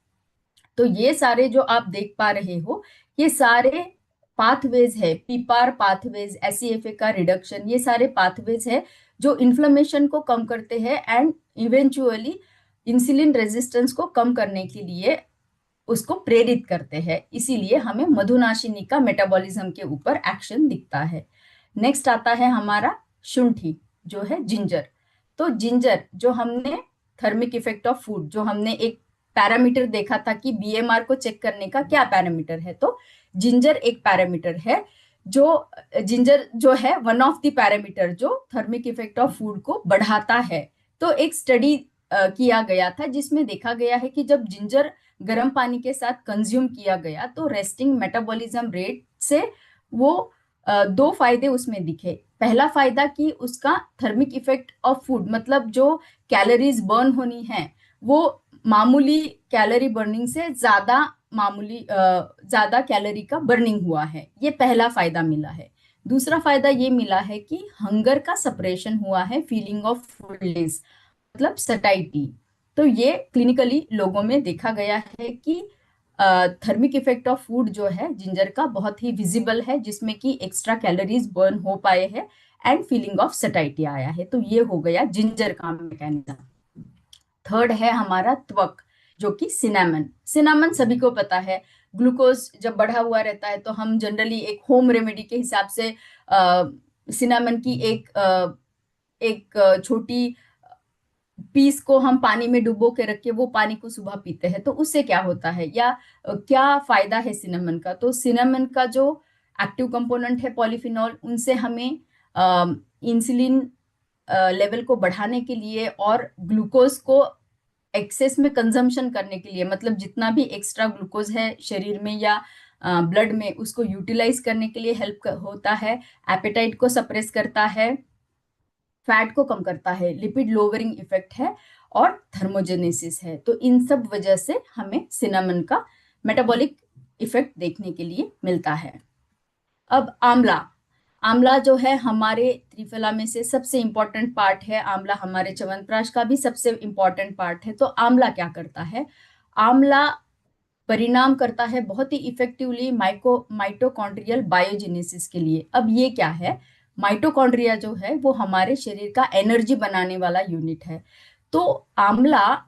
तो ये सारे जो आप देख पा रहे हो ये सारे पाथवेज है, पीपार पाथवेज, एससीएफए का रिडक्शन, ये सारे पाथवेज है जो इन्फ्लेमेशन को कम करते हैं एंड इवेंचुअली इंसुलिन रेजिस्टेंस को कम करने के लिए उसको प्रेरित करते हैं। इसीलिए हमें मधुनाशिनी का मेटाबॉलिज्म के ऊपर एक्शन दिखता है। नेक्स्ट आता है हमारा शुंठी, जो है जिंजर। तो जिंजर जो हमने थर्मिक इफेक्ट ऑफ फूड, जो हमने एक पैरामीटर देखा था कि बीएमआर को चेक करने का क्या पैरामीटर है, तो जिंजर एक पैरामीटर है। जो जिंजर जो है वन ऑफ द पैरामीटर जो थर्मिक इफेक्ट ऑफ फूड को बढ़ाता है। तो एक स्टडी किया गया था जिसमें देखा गया है कि जब जिंजर गर्म पानी के साथ कंज्यूम किया गया तो रेस्टिंग मेटाबॉलिज्म रेट से वो दो फायदे उसमें दिखे। पहला फायदा कि उसका थर्मिक इफेक्ट ऑफ फूड मतलब जो कैलोरीज बर्न होनी है वो मामूली कैलोरी बर्निंग से ज्यादा कैलोरी का बर्निंग हुआ है, ये पहला फायदा मिला है। दूसरा फायदा ये मिला है कि हंगर का सप्रेशन हुआ है, फीलिंग ऑफ फुलनेस मतलब सटाइटी। तो ये क्लिनिकली लोगों में देखा गया है कि थर्मिक इफेक्ट ऑफ फूड जो है जिंजर का बहुत ही विजिबल है, जिसमें कि एक्स्ट्रा कैलोरीज बर्न हो पाए हैं एंड फीलिंग ऑफ सटाइटी आया है। तो ये हो गया जिंजर का मैकेनिज्म। थर्ड है हमारा त्वक, जो कि सिनेमन। सिनेमन सभी को पता है, ग्लूकोज जब बढ़ा हुआ रहता है तो हम जनरली एक होम रेमेडी के हिसाब से सिनेमन की एक छोटी पीस को हम पानी में डुबो के रख के वो पानी को सुबह पीते हैं। तो उससे क्या होता है या क्या फायदा है सिनेमन का, तो सिनेमन का जो एक्टिव कंपोनेंट है पॉलीफिनॉल, उनसे हमें इंसुलिन लेवल को बढ़ाने के लिए और ग्लूकोज को एक्सेस में कंजम्पशन करने के लिए, मतलब जितना भी एक्स्ट्रा ग्लूकोज है शरीर में या ब्लड में उसको यूटिलाइज करने के लिए हेल्प होता है। एपेटाइट को सप्रेस करता है, फैट को कम करता है, लिपिड लोअरिंग इफेक्ट है और थर्मोजेनेसिस है। तो इन सब वजह से हमें सिनेमन का मेटाबॉलिक इफेक्ट देखने के लिए मिलता है। अब आंवला, आंवला जो है हमारे त्रिफला में से सबसे इंपॉर्टेंट पार्ट है। आंवला हमारे च्यवनप्राश का भी सबसे इंपॉर्टेंट पार्ट है। तो आंवला क्या करता है, आंवला परिणाम करता है बहुत ही इफेक्टिवली माइटोकॉन्ड्रियल बायोजेनेसिस के लिए। अब ये क्या है, माइटोकॉन्ड्रिया जो है वो हमारे शरीर का एनर्जी बनाने वाला यूनिट है। तो आंवला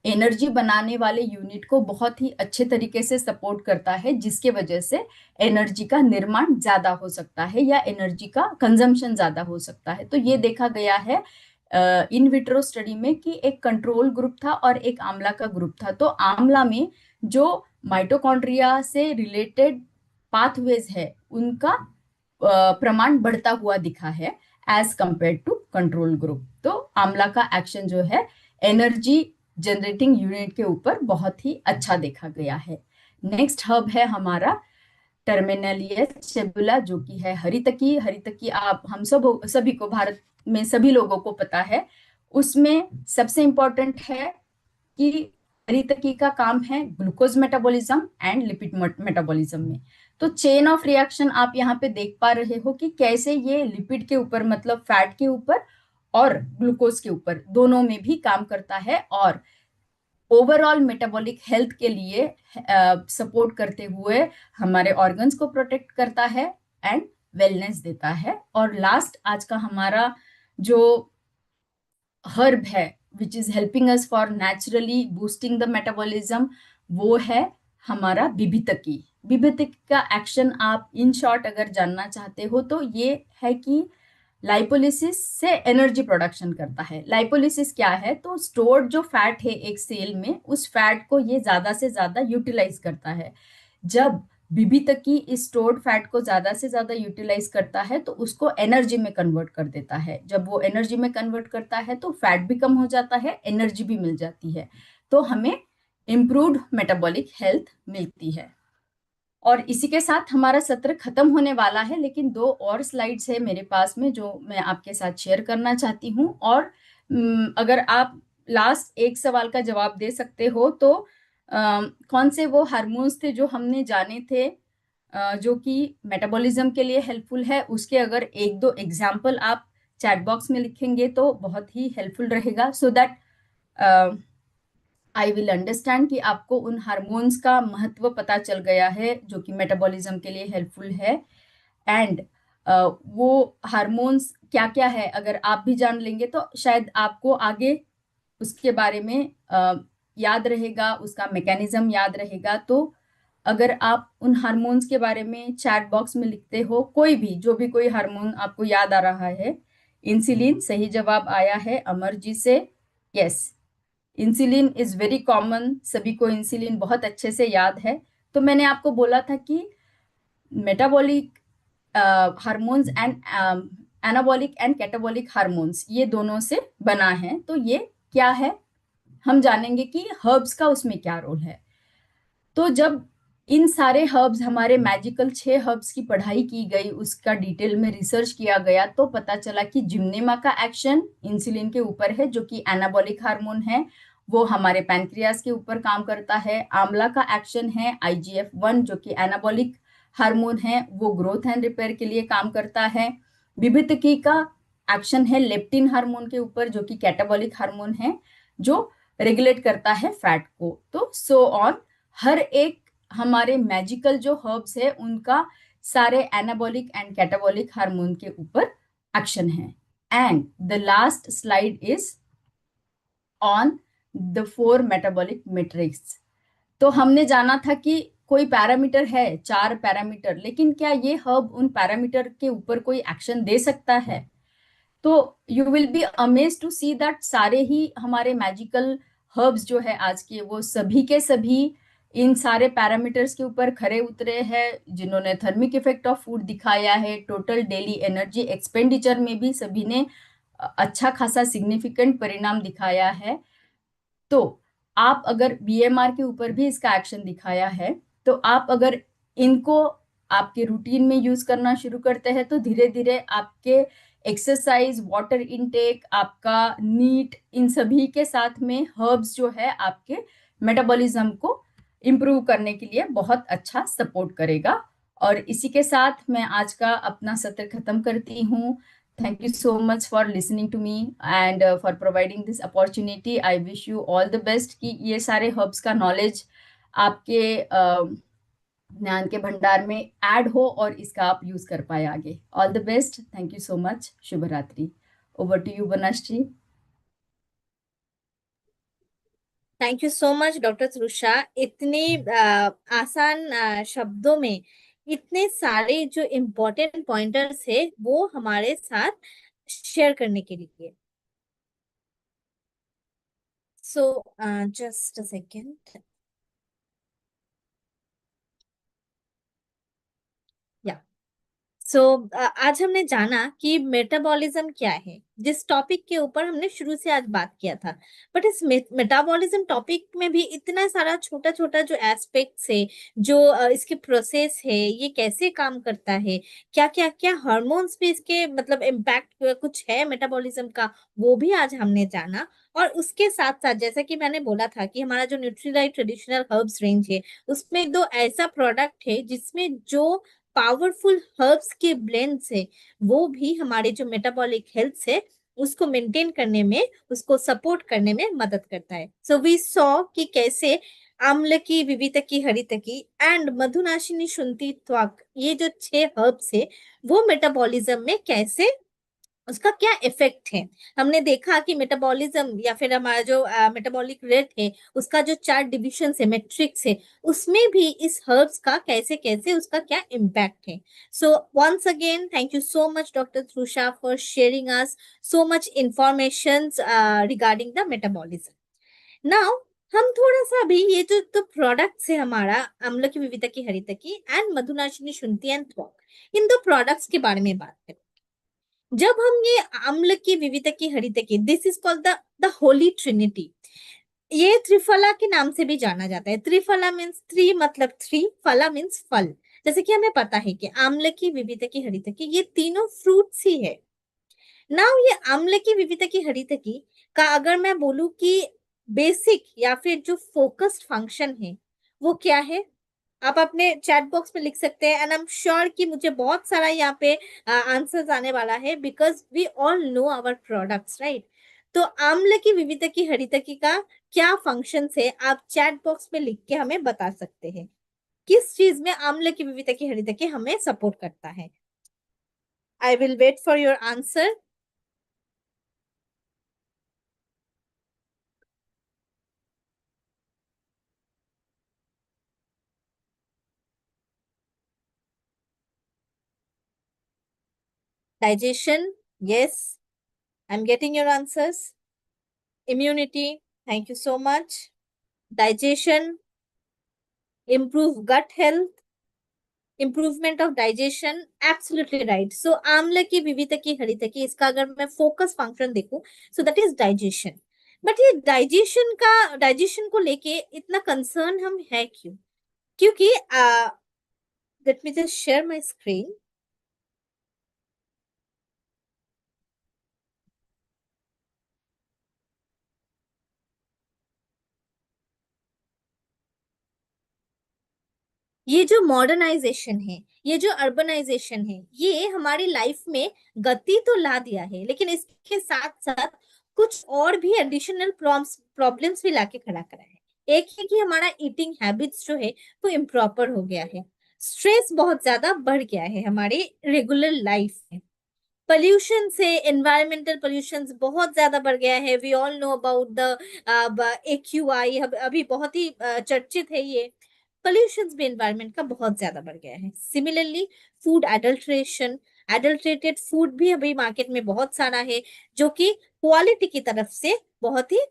एनर्जी बनाने वाले यूनिट को बहुत ही अच्छे तरीके से सपोर्ट करता है, जिसके वजह से एनर्जी का निर्माण ज्यादा हो सकता है या एनर्जी का कंजम्पशन ज्यादा हो सकता है। तो ये देखा गया है इन विट्रो स्टडी में कि एक कंट्रोल ग्रुप था और एक आंवला का ग्रुप था। तो आंवला में जो माइटोकॉन्ड्रिया से रिलेटेड पाथवेज है उनका प्रमाण बढ़ता हुआ दिखा है as compare to control group. तो आंवला का एक्शन जो है एनर्जी जनरेटिंग यूनिट के ऊपर बहुत ही अच्छा देखा गया है। नेक्स्ट हब है हमारा टर्मिनलियस सेबुला, जो कि है हरितकी। हरितकी आप हम सब सभी को, भारत में सभी लोगों को पता है। उसमें सबसे इंपॉर्टेंट है कि हरितकी का काम है glucose metabolism and lipid metabolism में। तो चेन ऑफ रिएक्शन आप यहाँ पे देख पा रहे हो कि कैसे ये लिपिड के ऊपर, मतलब फैट के ऊपर और ग्लूकोज के ऊपर दोनों में भी काम करता है, और ओवरऑल मेटाबॉलिक हेल्थ के लिए सपोर्ट करते हुए हमारे ऑर्गन्स को प्रोटेक्ट करता है एंड वेलनेस देता है। और लास्ट आज का हमारा जो हर्ब है which is helping us for naturally boosting the metabolism, वो है हमारा बिभितकी। बिभितकी का एक्शन आप इन शॉर्ट अगर जानना चाहते हो तो ये है कि लाइपोलिसिस से एनर्जी प्रोडक्शन करता है। लाइपोलिसिस क्या है? तो स्टोर्ड जो फैट है एक सेल में, उस फैट को ये ज्यादा से ज्यादा यूटिलाइज करता है। जब बिभितकी इस स्टोर्ड फैट को ज्यादा से ज्यादा यूटिलाइज करता है तो उसको एनर्जी में कन्वर्ट कर देता है। जब वो एनर्जी में कन्वर्ट करता है तो फैट भी कम हो जाता है, एनर्जी भी मिल जाती है, तो हमें इम्प्रूव्ड मेटाबॉलिक हेल्थ मिलती है। और इसी के साथ हमारा सत्र खत्म होने वाला है, लेकिन 2 और स्लाइड्स है मेरे पास में जो मैं आपके साथ शेयर करना चाहती हूँ। और अगर आप लास्ट एक सवाल का जवाब दे सकते हो तो कौन से वो हार्मोन्स थे जो हमने जाने थे जो कि मेटाबॉलिज्म के लिए हेल्पफुल है, उसके अगर 1-2 एग्जाम्पल आप चैट बॉक्स में लिखेंगे तो बहुत ही हेल्पफुल रहेगा, सो दैट आई विल अंडरस्टैंड कि आपको उन हार्मोन्स का महत्व पता चल गया है जो कि मेटाबॉलिज्म के लिए हेल्पफुल है। एंड वो हार्मोन्स क्या क्या है अगर आप भी जान लेंगे तो शायद आपको आगे उसके बारे में याद रहेगा, उसका मैकेनिज्म याद रहेगा। तो अगर आप उन हार्मोन्स के बारे में चैट बॉक्स में लिखते हो, कोई भी जो भी कोई हार्मोन आपको याद आ रहा है। इंसुलिन सही जवाब आया है अमर जी से, yes. Insulin is very common, सभी को इंसुलिन बहुत अच्छे से याद है। तो मैंने आपको बोला था कि metabolic hormones and anabolic and catabolic hormones ये दोनों से बना है। तो ये क्या है हम जानेंगे कि हर्ब्स का उसमें क्या रोल है। तो जब इन सारे हर्ब्स, हमारे मैजिकल 6 हर्ब्स की पढ़ाई की गई, उसका डिटेल में रिसर्च किया गया, तो पता चला कि जिम्नेमा का एक्शन इंसुलिन के ऊपर है जो कि एनाबॉलिक हार्मोन है, वो हमारे पैनक्रियास के ऊपर काम करता है। आंवला का एक्शन है IGF-1 जो कि एनाबॉलिक हार्मोन है, वो ग्रोथ एंड रिपेयर के लिए काम करता है। बिभितकी का एक्शन है लेप्टिन हार्मोन के ऊपर जो कि कैटाबॉलिक हार्मोन है, जो रेगुलेट करता है फैट को। तो सो ऑन, हर एक हमारे मैजिकल जो हर्ब्स है उनका सारे एनाबॉलिक एंड कैटाबॉलिक हार्मोन के ऊपर एक्शन है। And the last slide is on the 4 metabolic matrix. तो हमने जाना था कि कोई पैरामीटर है, 4 पैरामीटर, लेकिन क्या ये हर्ब उन पैरामीटर के ऊपर कोई एक्शन दे सकता है? तो you will be amaze to see that सारे ही हमारे मैजिकल हर्ब्स जो है आज के, वो सभी के सभी इन सारे पैरामीटर्स के ऊपर खरे उतरे हैं। जिन्होंने थर्मिक इफेक्ट ऑफ फूड दिखाया है, टोटल डेली एनर्जी एक्सपेंडिचर में भी सभी ने अच्छा खासा सिग्निफिकेंट परिणाम दिखाया है। तो आप अगर BMR के ऊपर भी इसका एक्शन दिखाया है, तो आप अगर इनको आपके रूटीन में यूज करना शुरू करते हैं तो धीरे धीरे आपके एक्सरसाइज, वाटर इनटेक, आपका नीट, इन सभी के साथ में हर्ब्स जो है आपके मेटाबॉलिज्म को इम्प्रूव करने के लिए बहुत अच्छा सपोर्ट करेगा। और इसी के साथ मैं आज का अपना सत्र खत्म करती हूँ। Thank you so much for listening to me and for providing this opportunity. I wish you all the best कि ये सारे हर्ब्स का नॉलेज आपके ज्ञान के भंडार में ऐड हो और इसका आप यूज कर पाए आगे। All the best, thank you so much, शुभ रात्रि। Over to you Banashree. Thank you so much doctor Trusha, इतने आसान शब्दों में इतने सारे जो इम्पोर्टेंट पॉइंटर्स है वो हमारे साथ शेयर करने के लिए। So just a second. या सो आज हमने जाना कि मेटाबॉलिज्म क्या है, जिस टॉपिक के ऊपर हमने शुरू से आज बात किया था। बट इस मेटाबॉलिज्म टॉपिक में भी इतना सारा छोटा छोटा जो एस्पेक्ट्स है, जो इसके प्रोसेस है, ये कैसे काम करता है, क्या क्या क्या हार्मोन्स पे इसके मतलब इम्पैक्ट कुछ है मेटाबॉलिज्म का, वो भी आज हमने जाना। और उसके साथ साथ जैसा कि मैंने बोला था कि हमारा जो न्यूट्रीलाइट ट्रेडिशनल हर्ब्स रेंज है, उसमें दो ऐसा प्रोडक्ट है जिसमें जो पावरफुल हर्ब्स के ब्लेंड से वो भी हमारे जो मेटाबॉलिक हेल्थ है उसको मेंटेन करने में, उसको सपोर्ट करने में मदद करता है। सो वी सॉ कि कैसे आम्लकी, विवितकी, हरितकी एंड मधुनाशिनी, शुंठी, त्वक, ये जो 6 हर्ब्स है वो मेटाबॉलिज्म में कैसे, उसका क्या इफेक्ट है। हमने देखा कि मेटाबॉलिज्म या फिर हमारा जो मेटाबॉलिक रेट है, उसका जो 4 डिविजन है, मैट्रिक्स है, उसमें भी इस हर्ब्स का कैसे कैसे उसका क्या इम्पैक्ट है। So once again thank you so much doctor Trusha for sharing us so much information regarding the metabolism. Now हम थोड़ा सा अभी ये जो तो प्रोडक्ट्स है हमारा, अम्ल की, विविधता की, हरित की एंड मधुनाशिनी, शुंठी एंड त्वक, इन दो प्रोडक्ट्स के बारे में बात करें। जब हम ये अम्ल की, विविध की, हरित की, this is called the Holi Trinity. ये त्रिफला के नाम से भी जाना जाता है। त्रिफला मीन्स थ्री, मतलब थ्री, फला मीन्स फल। जैसे कि हमें पता है कि आम्ल की, विविध की, हरित की, ये तीनों फ्रूट्स ही है। नाउ ये आम्ल की, विविध की, हरित की का अगर मैं बोलूं कि बेसिक या फिर जो फोकस्ड फंक्शन है वो क्या है, आप अपने चैट बॉक्स में लिख सकते हैं। एंड आई एम श्योर कि मुझे बहुत सारा यहाँ पे आंसर्स आने वाला है, because we all know our products, right. तो आम्ल की, विविध की, हरित की का क्या फंक्शन है, आप चैट बॉक्स में लिख के हमें बता सकते हैं किस चीज में आम्ल की, विविध की, हरित की हमें सपोर्ट करता है। I will wait for your answer. Digestion, yes, I'm getting your answers. Immunity, thank you so much. Digestion, improve gut health, improvement of digestion, absolutely right. So आम्ल की, विविध की, हरित की, इसका अगर मैं फोकस फंक्शन देखूं, so that is digestion. But ये डाइजेशन को लेके इतना कंसर्न हम है क्यों? क्योंकि let me just share my screen. ये जो मॉडर्नाइजेशन है, ये जो अर्बनाइजेशन है, ये हमारी लाइफ में गति तो ला दिया है, लेकिन इसके साथ साथ कुछ और भी एडिशनल प्रॉब्लम्स भी लाके खड़ा करा है। एक है कि हमारा ईटिंग हैबिट्स जो है वो इम्प्रॉपर हो गया है। स्ट्रेस बहुत ज्यादा बढ़ गया है हमारी रेगुलर लाइफ में। पोल्यूशन से, एनवायरमेंटल पोल्यूशन बहुत ज्यादा बढ़ गया है। We all know about the AQI, अभी बहुत ही चर्चित है ये। पोल्यूशन भी एनवायरमेंट का बहुत ज्यादा बढ़ गया है। Similarly food adulteration, adulterated food भी अभी मार्केट में बहुत सारा है, जो कि क्वालिटी की तरफ से बहुत ही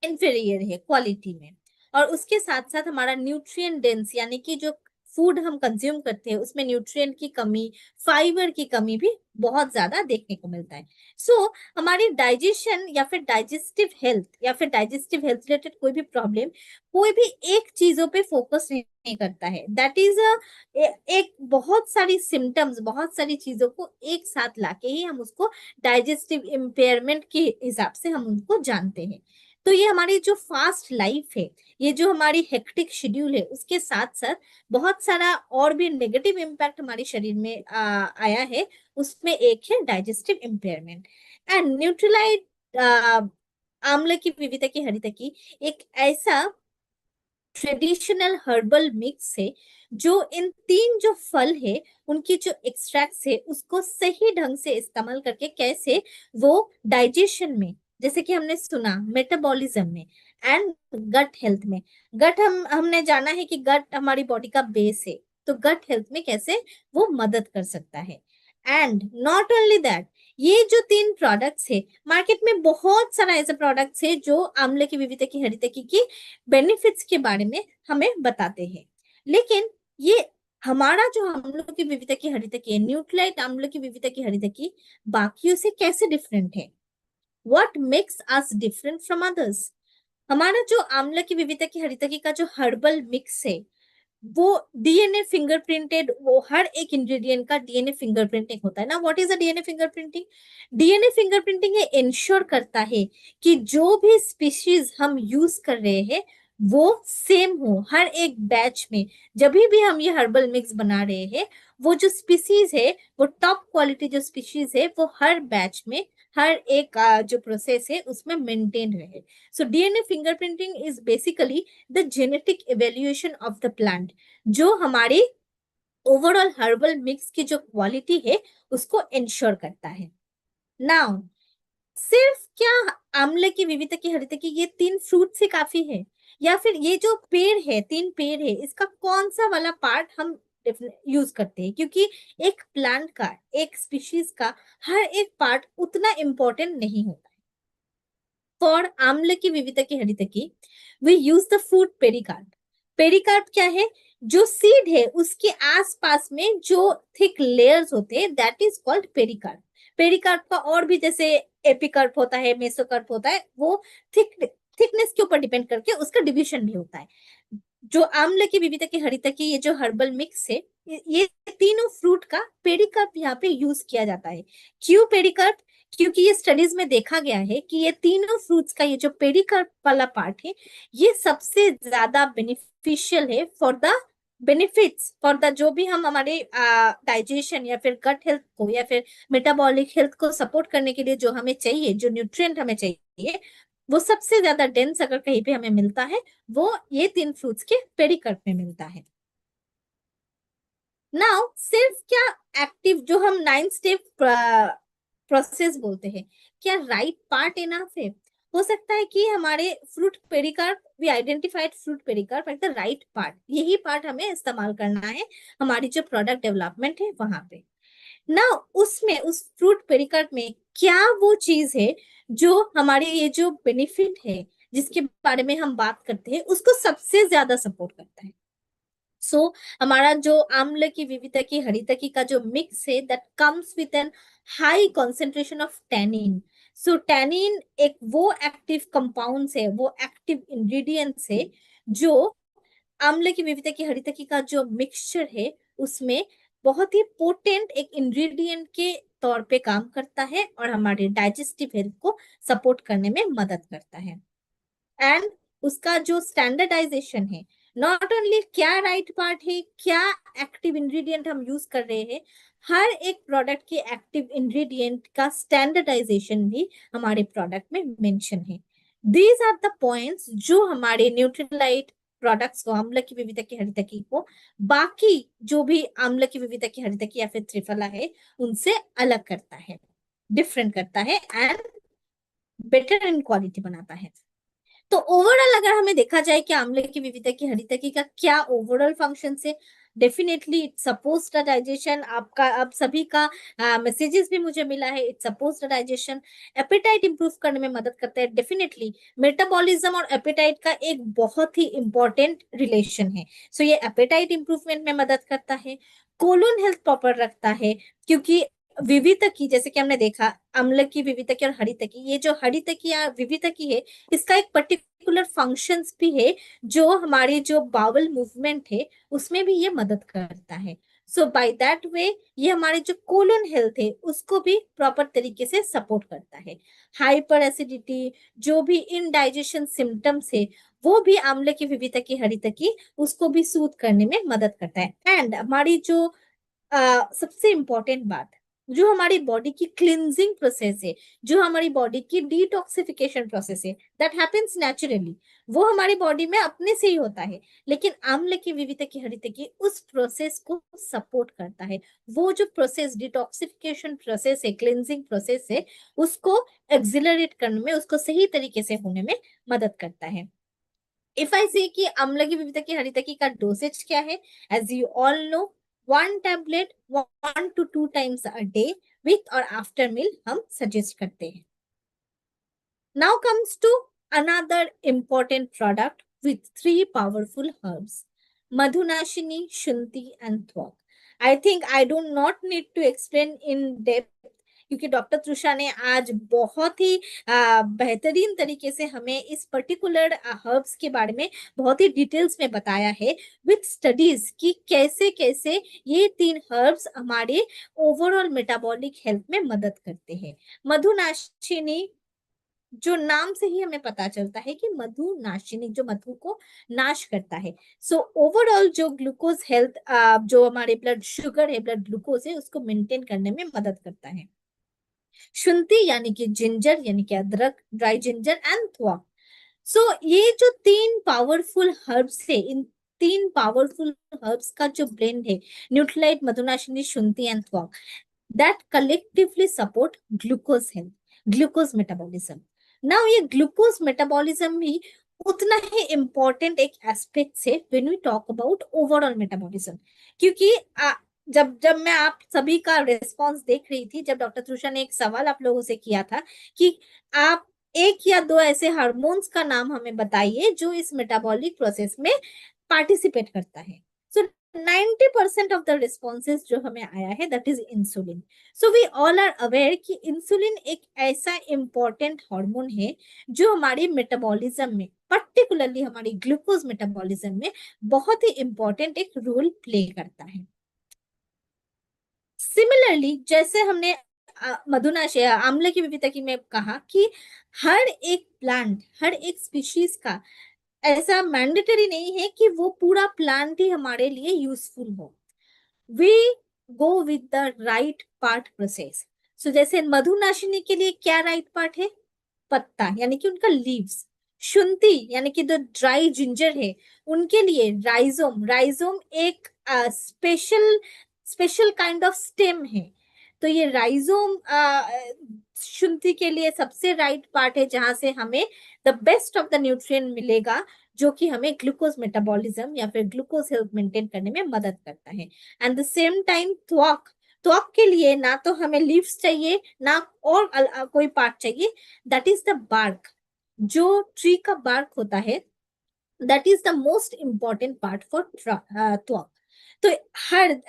इंफीरियर है क्वालिटी में। और उसके साथ साथ हमारा न्यूट्रिएंट डेंस, यानी कि जो फूड हम कंज्यूम करते हैं उसमें न्यूट्रिएंट की कमी, फाइबर की कमी भी बहुत ज्यादा देखने को मिलता है। सो हमारी डाइजेशन या फिर डाइजेस्टिव हेल्थ या फिर डाइजेस्टिव हेल्थ रिलेटेड कोई भी प्रॉब्लम, कोई भी एक चीजों पे फोकस नहीं करता है। दैट इज एक बहुत सारी सिम्टम्स, बहुत सारी चीजों को एक साथ लाके ही हम उसको डाइजेस्टिव इम्पेयरमेंट के हिसाब से हम उनको जानते हैं। तो ये हमारी जो फास्ट लाइफ है, ये जो हमारी हेक्टिक शेड्यूल है, उसके साथ साथ बहुत सारा और भी नेगेटिव इम्पैक्ट हमारे शरीर में आया है। उसमें एक है डाइजेस्टिव इम्पेयरमेंट। एंड न्यूट्रीलाइट, आम्ल की, विविधता की, हरित की, एक ऐसा ट्रेडिशनल हर्बल मिक्स है जो इन तीन जो फल है उनकी जो एक्सट्रैक्ट है उसको सही ढंग से इस्तेमाल करके कैसे वो डाइजेशन में, जैसे कि हमने सुना मेटाबॉलिज्म में एंड गट हेल्थ में। गट हमने जाना है कि गट हमारी बॉडी का बेस है, तो गट हेल्थ में कैसे वो मदद कर सकता है। एंड नॉट ओनली दैट, ये जो तीन प्रोडक्ट्स है, मार्केट में बहुत सारा ऐसे प्रोडक्ट्स है जो आंवले की विविधता की हरितकी की बेनिफिट्स के बारे में हमें बताते हैं। लेकिन ये हमारा जो आंवलों की विविधता की हरितकी है, न्यूट्रिलाइट आंवलों की विविधता की हरितकी बाकियों से कैसे डिफरेंट है? What makes us different from others? हमारा जो आंवला की विविधता की हरितकी का जो हर्बल मिक्स है, वो डीएनए फिंगरप्रिंटेड, वो हर एक इंग्रेडिएंट का डीएनए फिंगरप्रिंटिंग होता है ना। What is a DNA fingerprinting? DNA fingerprinting ये इंश्योर करता है कि जो भी स्पीशीज हम यूज कर रहे हैं वो सेम हो हर एक बैच में। जब भी हम ये हर्बल मिक्स बना रहे हैं, वो जो स्पीशीज है, वो टॉप क्वालिटी जो स्पीशीज है, वो हर बैच में, हर एक जो प्रोसेस है उसमें मेंटेन रहे। So DNA fingerprinting is basically the genetic evaluation of the plant, जो हमारी ओवरऑल हर्बल मिक्स की जो क्वालिटी है उसको इंश्योर करता है। नाउ, सिर्फ क्या आंवले की विविधता की हरितकी की ये तीन फ्रूट से काफी है, या फिर ये जो पेड़ है, तीन पेड़ है, इसका कौन सा वाला पार्ट हम यूज करते हैं? क्योंकि एक प्लांट का, एक स्पीशीज का हर एक पार्ट उतना इंपॉर्टेंट नहीं होता। फॉर आम्ल की विविधता की हरितकी we use the food pericarp. Pericarp क्या है? जो सीड है उसके आसपास में जो थिक लेयर्स होते हैं, that is called pericarp. Pericarp का और भी जैसे एपिकार्प होता है, मेसोकार्प होता है, वो थिकनेस के ऊपर डिपेंड करके उसका डिवीजन भी होता है। जो आम्ल की विविधता की हरितकी, ये जो हर्बल मिक्स है, ये तीनों फ्रूट का पेरिकार्प यहाँ पे यूज किया जाता है। क्यों पेरिकार्प? क्योंकि ये स्टडीज में देखा गया है कि ये तीनों फ्रूट्स का ये जो पेरिकार्प वाला पार्ट है, ये सबसे ज्यादा बेनिफिशियल है for the benefits, for the जो भी हम हमारे डाइजेशन या फिर गट हेल्थ को या फिर मेटाबॉलिक हेल्थ को सपोर्ट करने के लिए जो हमें चाहिए, जो न्यूट्रिएंट हमें चाहिए, वो सबसे ज्यादा डेंस अगर कहीं पे हमें मिलता है, वो ये तीन फ्रूट्स के पेरिकार्प में मिलता है। नाउ, सिर्फ क्या एक्टिव जो हम 9 स्टेप प्रोसेस बोलते हैं, क्या राइट पार्ट इनफ है? हो सकता है कि हमारे fruit pericarp, we identified fruit pericarp at the right part, यही पार्ट हमें इस्तेमाल करना है हमारी जो प्रोडक्ट डेवलपमेंट है वहां पे। ना, उसमें उस फ्रूट पेरिकार्प में क्या वो चीज है जो हमारे ये जो बेनिफिट है जिसके बारे में हम बात करते हैं उसको सबसे ज्यादा सपोर्ट करता है? सो हमारा जो आम्ल की विविधता की हरितकी का जो मिक्स है, that comes with an high concentration of tannin. So tannin एक वो एक्टिव कंपाउंड्स है, वो एक्टिव इंग्रेडिएंट्स है जो आम्ल की विविधता की हरितकी का जो मिक्सचर है उसमें बहुत ही पोटेंट एक इंग्रेडिएंट के तौर पे काम करता है और हमारे डाइजेस्टिव हेल्थ को सपोर्ट करने में मदद करता है। एंड उसका जो स्टैंडर्डाइजेशन है, नॉट ओनली क्या राइट पार्ट है, क्या एक्टिव इंग्रेडिएंट हम यूज कर रहे हैं, हर एक प्रोडक्ट के एक्टिव इंग्रेडिएंट का स्टैंडर्डाइजेशन भी हमारे प्रोडक्ट में मेंशन है। दीज आर द पॉइंट्स जो हमारे न्यूट्रीलाइट प्रोडक्ट्स को, आम्ल की विविधता की हरितकी को, बाकी जो भी आम्ल की विविधता की हरितकी या फिर त्रिफला है उनसे अलग करता है, डिफरेंट करता है एंड बेटर इन क्वालिटी बनाता है। तो ओवरऑल अगर हमें देखा जाए कि आंवले की विविधता की हरितकी का क्या ओवरऑल फंक्शन है, definitely it supports the digestion. आपका अब सभी का मैसेजेस भी मुझे मिला है, it supports the digestion. Appetite improve करने में मदद करता है, डेफिनेटली मेटाबॉलिज्म और एपेटाइट का एक बहुत ही इंपॉर्टेंट रिलेशन है। सो ये एपेटाइट इंप्रूवमेंट में मदद करता है, कोलोन हेल्थ प्रॉपर रखता है, क्योंकि विविधता, जैसे कि हमने देखा अम्ल की विविधता की और हरितकी, ये जो हरितकी या विविधता है, इसका एक पर्टिकुलर फंक्शंस भी है जो हमारी जो बावल मूवमेंट है उसमें भी ये मदद करता है। सो बाय दैट वे ये हमारे जो कोलन हेल्थ है उसको भी प्रॉपर तरीके से सपोर्ट करता है। हाइपर एसिडिटी, जो भी इनडाइजेशन सिम्टम्स है, वो भी आम्ल की विविधता की हरितकी उसको भी सूद करने में मदद करता है। एंड हमारी जो सबसे इंपॉर्टेंट बात, जो हमारी बॉडी की क्लिनजिंग प्रोसेस है, जो हमारी बॉडी की डिटॉक्सिफिकेशन प्रोसेस है, दैट हैपेंस नेचुरली, वो हमारी बॉडी में अपने से ही होता है। लेकिन आम्ल की विविधता की हरितकी उस प्रोसेस को सपोर्ट करता है। वो जो प्रोसेस, डिटॉक्सिफिकेशन प्रोसेस है, क्लिनजिंग प्रोसेस है, उसको एक्सिलरेट करने में, उसको सही तरीके से होने में मदद करता है। इफ आई से कि अम्ल की विविधता की हरितकी का डोसेज क्या है, as you all know, 1 tablet 1 to 2 times a day with और आफ्टर मील हम सजेस्ट करते हैं। Now comes to another important product with 3 powerful herbs, madhunashini, shunthi and twak. I think I do not need to explain in depth, क्योंकि doctor Trusha ने आज बहुत ही बेहतरीन तरीके से हमें इस पर्टिकुलर हर्ब्स के बारे में बहुत ही डिटेल्स में बताया है विथ स्टडीज कि कैसे कैसे ये 3 हर्ब्स हमारे ओवरऑल मेटाबॉलिक हेल्थ में मदद करते हैं। मधुनाशिनी, जो नाम से ही हमें पता चलता है कि मधु नाशिनी, जो मधु को नाश करता है। सो ओवरऑल जो ग्लूकोज हेल्थ, जो हमारे ब्लड शुगर है, ब्लड ग्लूकोज है, उसको मेंटेन करने में मदद करता है। शुंठी यानी कि जिंजर, यानी कि अदरक, ड्राई जिंजर एंड थ्वा। सो ये जो 3 पावरफुल हर्ब्स है, इन 3 पावरफुल हर्ब्स का जो ब्लेंड है, Nutrilite, madhunashini, shunthi and twak, that collectively support glucose health, glucose metabolism. Now ये glucose metabolism भी उतना ही important एक एस्पेक्ट है when we talk about overall metabolism, क्योंकि जब जब मैं आप सभी का रिस्पॉन्स देख रही थी, जब डॉक्टर तृषा ने एक सवाल आप लोगों से किया था कि आप 1 या 2 ऐसे हार्मोन्स का नाम हमें बताइए जो इस मेटाबॉलिक प्रोसेस में पार्टिसिपेट करता है। सो 90% ऑफ द रिस्पॉन्सेज जो हमें आया है that is insulin. So we all are aware कि इंसुलिन एक ऐसा इंपॉर्टेंट हार्मोन है जो हमारी मेटाबॉलिज्म में, पर्टिकुलरली हमारी ग्लूकोज मेटाबॉलिज्म में बहुत ही इंपॉर्टेंट एक रोल प्ले करता है। सिमिलरली जैसे हमने मधुनाशय आंवले की विविधता की में कहा कि हर एक प्लांट, हर एक स्पीशीज का ऐसा मैंडेटरी नहीं है कि वो पूरा प्लांट ही हमारे लिए यूजफुल हो। We go with the right part process. So जैसे मधुनाशिनी के लिए क्या राइट पार्ट है? पत्ता, यानी कि उनका लीव्स। शुंठी यानी कि जो ड्राई जिंजर है, उनके लिए राइजोम, राइजोम एक special special kind of stem है। तो ये राइजोम शुंठी के लिए सबसे राइट पार्ट है, जहां से हमें the best of the nutrient मिलेगा, जो कि हमें ग्लूकोज मेटाबॉलिज्म या फिर ग्लूकोज हेल्थ मेंटेन करने में मदद करता है। एंड द सेम टाइम त्वक, त्वक के लिए ना तो हमें लीव्स चाहिए ना और कोई पार्ट चाहिए, दैट इज द बार्क। जो ट्री का बार्क होता है that is the most important part for twak. तो हर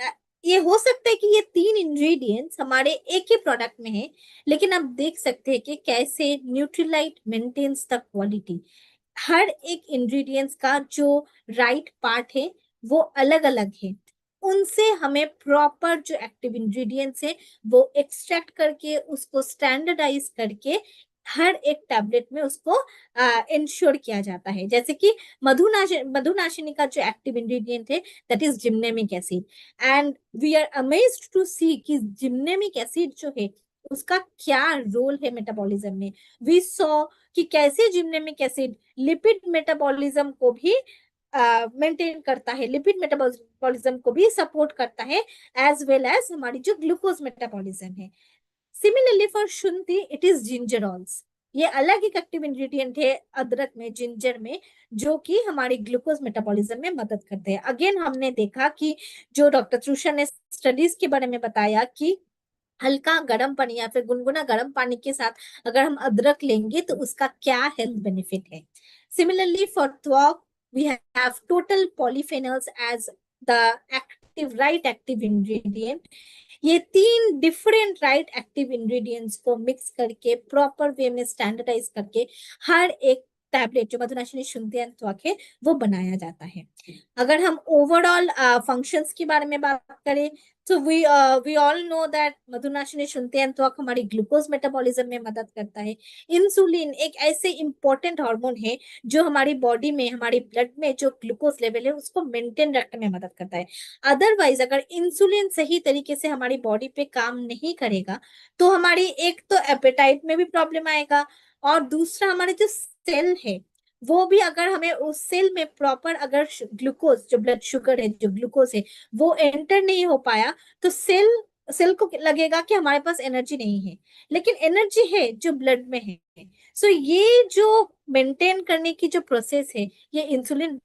ये हो सकता है कि ये 3 इंग्रेडिएंट्स हमारे एक ही प्रोडक्ट में है, लेकिन आप देख सकते हैं कि कैसे न्यूट्रीलाइट मेंटेन्स द क्वालिटी। हर एक इंग्रेडिएंट्स का जो राइट पार्ट है वो अलग अलग है, उनसे हमें प्रॉपर जो एक्टिव इंग्रेडिएंट्स है वो एक्सट्रैक्ट करके उसको स्टैंडर्डाइज करके हर एक टैबलेट में उसको इंश्योर किया जाता है। जैसे कि मधुनाशिनी का जो एक्टिव इंग्रेडिएंट है that is gymnemic acid, and we are amazed to see कि जिम्नेमिक एसिड जो है उसका क्या रोल है मेटाबॉलिज्म में। वी सॉ कि कैसे जिम्नेमिक एसिड लिपिड मेटाबॉलिज्म को भी मेंटेन करता है, लिपिड मेटाबॉलिज्म को भी सपोर्ट करता है, एज वेल एज हमारी जो ग्लूकोज मेटाबॉलिज्म है। Similarly for shunthi it is gingerols. ये अलग एक एक्टिव इंग्रेडिएंट है अदरक में, जिंजर में, जो कि हमारी ग्लूकोज मेटाबॉलिज्म में मदद करते हैं। अगेन हमने देखा कि जो डॉक्टर त्रुषा ने स्टडीज के बारे में बताया कि हल्का गर्म पानी या फिर गुनगुना गर्म पानी के साथ अगर हम अदरक लेंगे तो उसका क्या हेल्थ बेनिफिट है। Similarly for twak we have total polyphenols as the active right active ingredient. ये 3 डिफरेंट राइट एक्टिव इंग्रेडिएंट्स को मिक्स करके प्रॉपर वे में स्टैंडर्डाइज करके हर एक टैबलेट जो मधुनाशिनी शुंठी एंड त्वक है वो बनाया जाता है। अगर हम ओवरऑल फंक्शंस के बारे में बात करें तो we all know that madhunashini shunthi and twak हमारी ग्लूकोज मेटाबॉलिज्म में मदद करता है। इंसुलिन एक ऐसे इंपॉर्टेंट हार्मोन है जो हमारी बॉडी में, हमारी ब्लड में जो ग्लूकोज लेवल है उसको मेंटेन रखने में मदद करता है। अदरवाइज अगर इंसुलिन सही तरीके से हमारी बॉडी पे काम नहीं करेगा तो हमारी एक तो एपेटाइट में भी प्रॉब्लम आएगा, और दूसरा हमारे जो सेल है वो भी, अगर हमें उस सेल में प्रॉपर अगर ग्लूकोज, जो ब्लड शुगर है, जो ग्लूकोज है वो एंटर नहीं हो पाया तो सेल सेल को लगेगा कि हमारे पास एनर्जी नहीं है, लेकिन एनर्जी है जो ब्लड में है। सो ये जो मेंटेन करने की जो प्रोसेस है ये इंसुलिन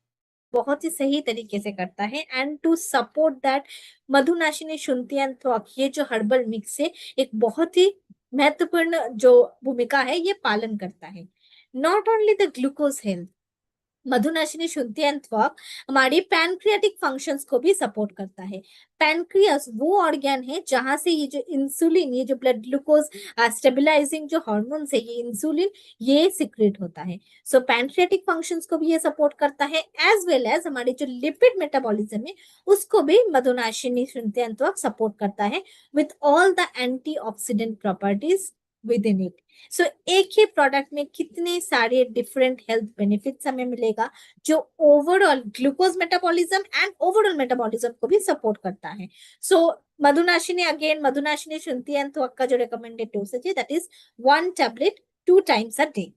बहुत ही सही तरीके से करता है। And to support that, madhunashini शुंठी त्वक, ये जो हर्बल मिक्स है, एक बहुत ही महत्वपूर्ण जो भूमिका है ये पालन करता है। Not only the glucose health, madhunashini shunthi and twak हमारी पैनक्रियाटिक फंक्शंस को भी सपोर्ट करता है। पैनक्रियास वो ऑर्गन है जहां से ये जो इंसुलिन, ये जो ब्लड ग्लूकोज स्टेबलाइजिंग जो हार्मोन्स है, ये इंसुलिन ये सिक्रेट होता है। सो पैनक्रियाटिक फंक्शंस को भी ये सपोर्ट करता है, एज वेल एज हमारे जो लिपिड मेटाबॉलिज्म है उसको भी मधुनाशिनी शुद्धि एंड त्वक सपोर्ट करता है, with all the antioxidant properties within it. So एक ही प्रोडक्ट में कितने सारे डिफरेंट हेल्थ बेनिफिट्स हमें मिलेगा, जो overall glucose metabolism and overall metabolism को भी सपोर्ट करता है। सो मधुनाशिनी, अगेन मधुनाशिनी शुंठी एंड त्वक का जो रिकमेंडेड डोसेज है that is 1 tablet 2 times a day.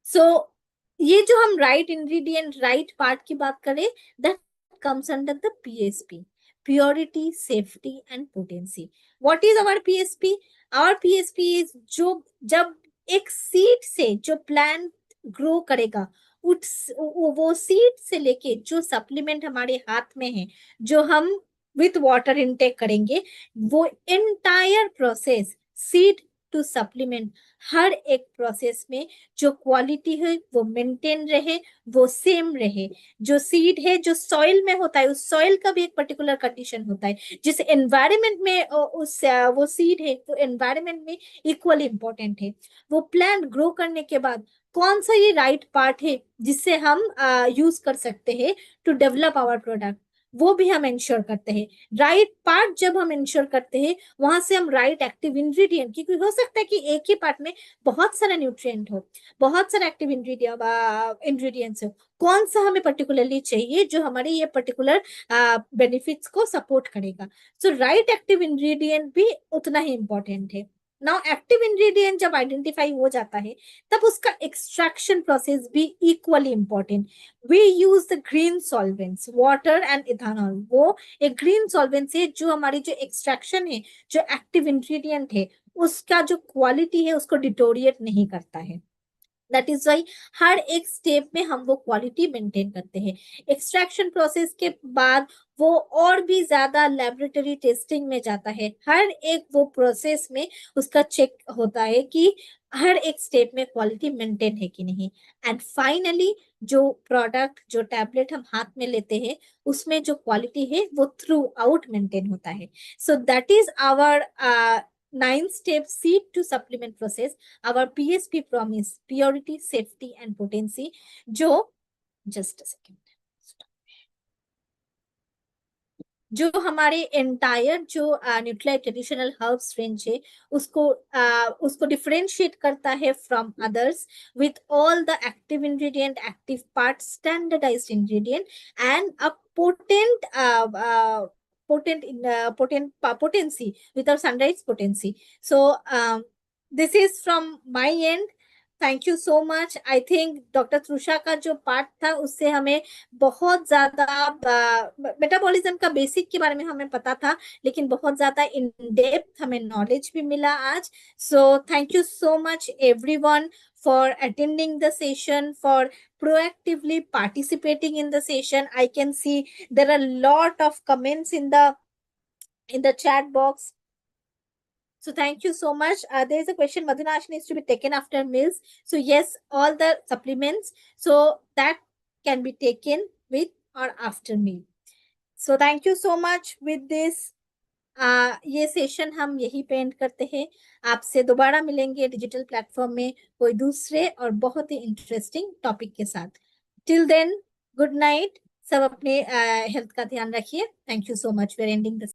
So ये जो हम राइट इंग्रेडिएंट राइट पार्ट की बात करें, that comes under the PSP, purity, safety and potency. What is our PSP? Our PSP is जो जब एक सीड से जो प्लांट ग्रो करेगा, वो सीड से लेके जो सप्लीमेंट हमारे हाथ में है, जो हम विथ वाटर इनटेक करेंगे, वो entire process seed to supplement, हर एक प्रोसेस में जो क्वालिटी है वो मेंटेन रहे, वो सेम रहे। जो सीड है जो सॉइल में होता है, उस सॉइल का भी एक पर्टिकुलर कंडीशन होता है, जिस एनवायरमेंट में वो सीड है वो एनवायरमेंट में इक्वली इंपॉर्टेंट है। वो प्लांट ग्रो करने के बाद कौन सा ये राइट पार्ट है जिससे हम यूज कर सकते हैं टू डेवलप आवर प्रोडक्ट, वो भी हम इंश्योर करते हैं। राइट पार्ट जब हम इंश्योर करते हैं, वहां से हम राइट एक्टिव इंग्रेडिएंट, क्योंकि हो सकता है कि एक ही पार्ट में बहुत सारा न्यूट्रिएंट हो, बहुत सारा एक्टिव इंग्रेडिएंट्स हो, कौन सा हमें पर्टिकुलरली चाहिए जो हमारे ये पर्टिकुलर बेनिफिट्स को सपोर्ट करेगा। सो राइट एक्टिव इंग्रेडिएंट भी उतना ही इंपॉर्टेंट है। नाउ एक्टिव इंग्रेडिएंट जब आइडेंटिफाई हो जाता है, तब उसका एक्सट्रैक्शन प्रोसेस भी equally important. We use the green solvents, water and ethanol, वो एक ग्रीन सॉल्वेंट्स है जो हमारी जो एक्सट्रैक्शन है, जो एक्टिव इंग्रेडिएंट है, उसका जो क्वालिटी है उसको डिटोरिएट नहीं करता है। दैट इज वाई हर एक स्टेप में हम वो क्वालिटी मेंटेन करते हैं। एक्सट्रैक्शन प्रोसेस के बाद वो और भी ज्यादा लेबोरेटरी टेस्टिंग में जाता है, हर एक वो प्रोसेस में उसका चेक होता है कि हर एक स्टेप में क्वालिटी मेंटेन है कि नहीं। एंड फाइनली जो प्रोडक्ट, जो टैबलेट हम हाथ में लेते हैं, उसमें जो क्वालिटी है वो थ्रू आउट मेंटेन होता है। So that is our 9 step seed to supplement process, our PSP promise, purity, safety and potency, जो just a second, जो हमारे एंटायर जो न्यूक्लियर ट्रेडिशनल हर्ब्स रेंज है उसको डिफरेंशिएट करता है from others, with all the active ingredient, active part, standardized ingredient and a potency with our sunrise potency. So this is from my end. Thank you so much. I think doctor Trusha का जो part था उससे हमें बहुत ज्यादा metabolism का basic के बारे में हमें पता था, लेकिन बहुत ज्यादा इन डेप्थ हमें नॉलेज भी मिला आज। So thank you so much everyone for attending the session, for proactively participating in the session. I can see there are a lot of comments in the chat box. So thank you so much. There is a question, Madhunashini is to be taken after meals. So yes, all the supplements, so that can be taken with or after meal. So thank you so much with this. ये session हम यही पे and करते हैं। आपसे दोबारा मिलेंगे digital platform में कोई दूसरे और बहुत ही इंटरेस्टिंग टॉपिक के साथ। Till then, good night. सब अपने हेल्थ का ध्यान रखिए। Thank you so much. We are ending the